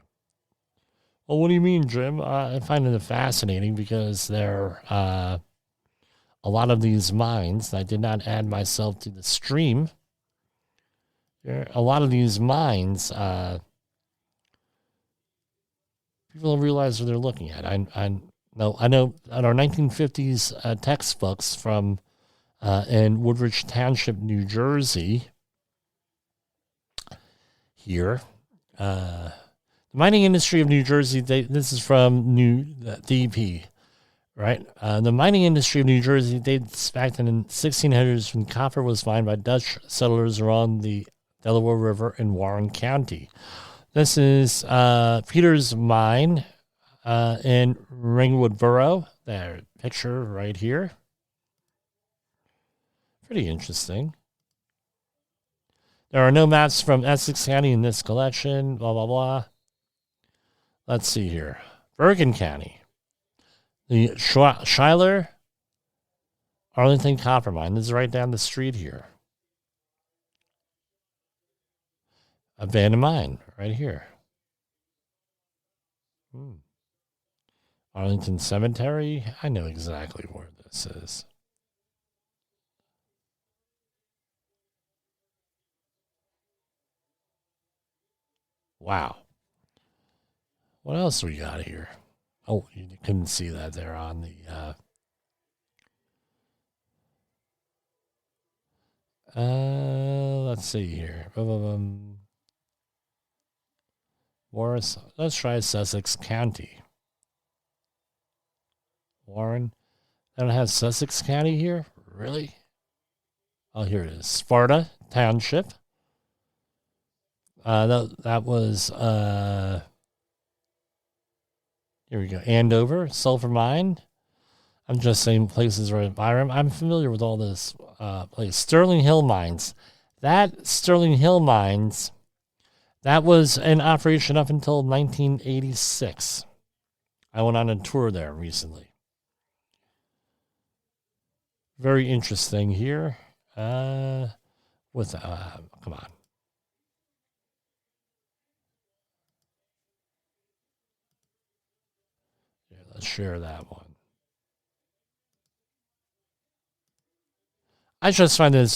S3: Well, what do you mean, Jim? I find it fascinating because there are a lot of these mines. I did not add myself to the stream. A lot of these mines, people don't realize what they're looking at. I know in our 1950s textbooks from in Woodridge Township, New Jersey, here, the mining industry of New Jersey, this is from DEP, right? The mining industry of New Jersey dates back in the 1600s when copper was mined by Dutch settlers along the Delaware River in Warren County. This is Peter's Mine in Ringwood Borough. There, picture right here. Pretty interesting. There are no maps from Essex County in this collection, blah, blah, blah. Let's see here. Bergen County. The Schuyler Arlington Copper Mine. This is right down the street here. Abandoned mine right here. Arlington Cemetery. I know exactly where this is. Wow. What else we got here? Oh, you couldn't see that there on the Let's see here. Morris. Let's try Sussex County. Warren. They don't have Sussex County here? Really? Oh, here it is. Sparta Township. That was, here we go. Andover, Sulphur Mine. I'm just saying places right by. I'm familiar with all this place. Sterling Hill Mines. That Sterling Hill Mines, that was in operation up until 1986. I went on a tour there recently. Very interesting here. Come on. Yeah, let's share that one. I just find this,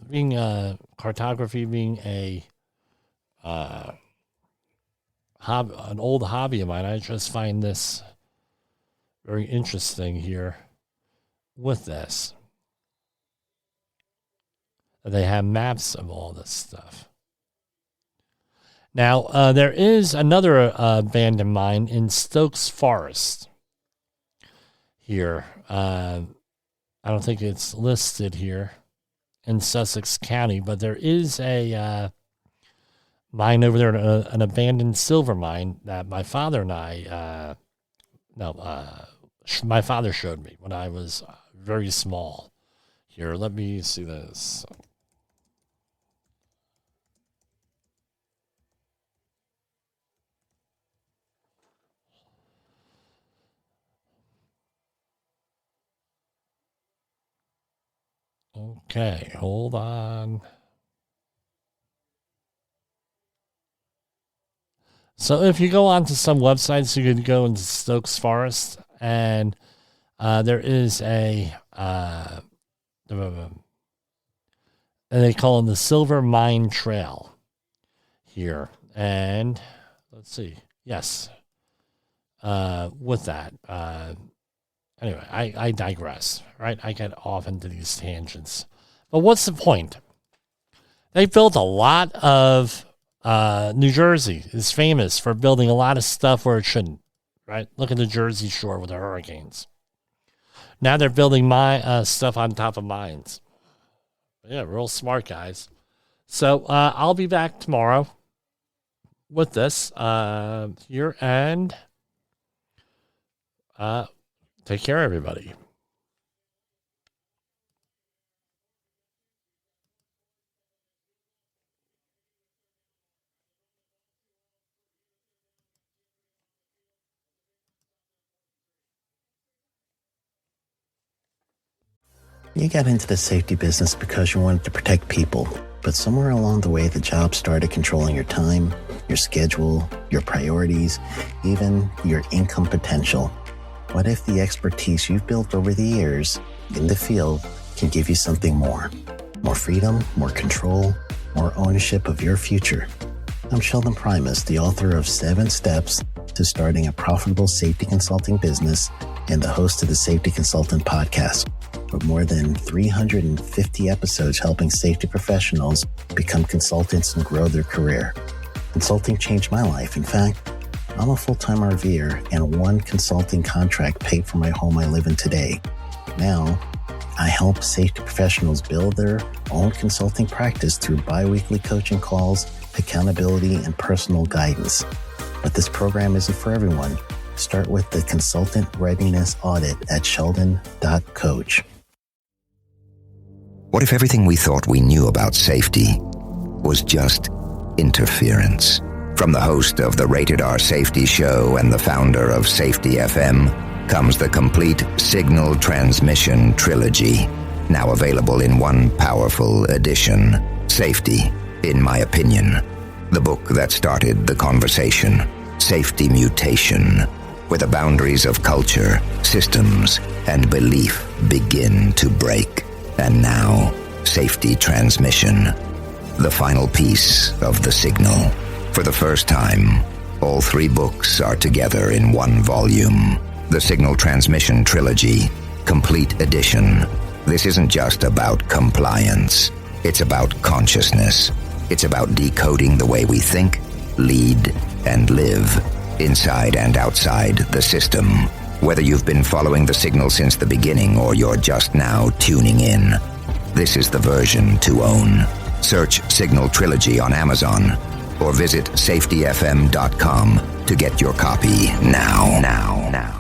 S3: being cartography being an old hobby of mine, I just find this very interesting here with this. They have maps of all this stuff. Now, there is another abandoned mine in Stokes Forest here. I don't think it's listed here in Sussex County, but there is a mine over there, an abandoned silver mine that my father and I, my father showed me when I was very small. Here, let me see this. Okay, hold on. So if you go onto some websites, you can go into Stokes Forest, and there is and they call it the Silver Mine Trail here. And let's see. Yes. With that. Anyway, I digress, right? I get off into these tangents. But what's the point? They built a lot of... New Jersey is famous for building a lot of stuff where it shouldn't, right? Look at the Jersey Shore with the hurricanes. Now they're building stuff on top of mines. Yeah, real smart guys. So I'll be back tomorrow with this here, and take care, everybody.
S1: You got into the safety business because you wanted to protect people, but somewhere along the way, the job started controlling your time, your schedule, your priorities, even your income potential. What if the expertise you've built over the years in the field can give you something more? More freedom, more control, more ownership of your future. I'm Sheldon Primus, the author of 7 Steps to Starting a Profitable Safety Consulting Business and the host of the Safety Consultant Podcast, with more than 350 episodes helping safety professionals become consultants and grow their career. Consulting changed my life. In fact, I'm a full-time RVer, and 1 consulting contract paid for my home I live in today. Now, I help safety professionals build their own consulting practice through bi-weekly coaching calls, accountability, and personal guidance. But this program isn't for everyone. Start with the Consultant Readiness Audit at sheldon.coach.
S2: What if everything we thought we knew about safety was just interference? From the host of the Rated R Safety Show and the founder of Safety FM comes the complete Signal Transmission Trilogy, now available in one powerful edition. Safety, in my opinion, the book that started the conversation. Safety Mutation, where the boundaries of culture, systems, and belief begin to break. And now, Safety Transmission, the final piece of the signal. For the first time, all 3 books are together in one volume. The Signal Transmission Trilogy, Complete Edition. This isn't just about compliance. It's about consciousness. It's about decoding the way we think, lead, and live, inside and outside the system. Whether you've been following the signal since the beginning or you're just now tuning in, this is the version to own. Search Signal Trilogy on Amazon or visit safetyfm.com to get your copy now.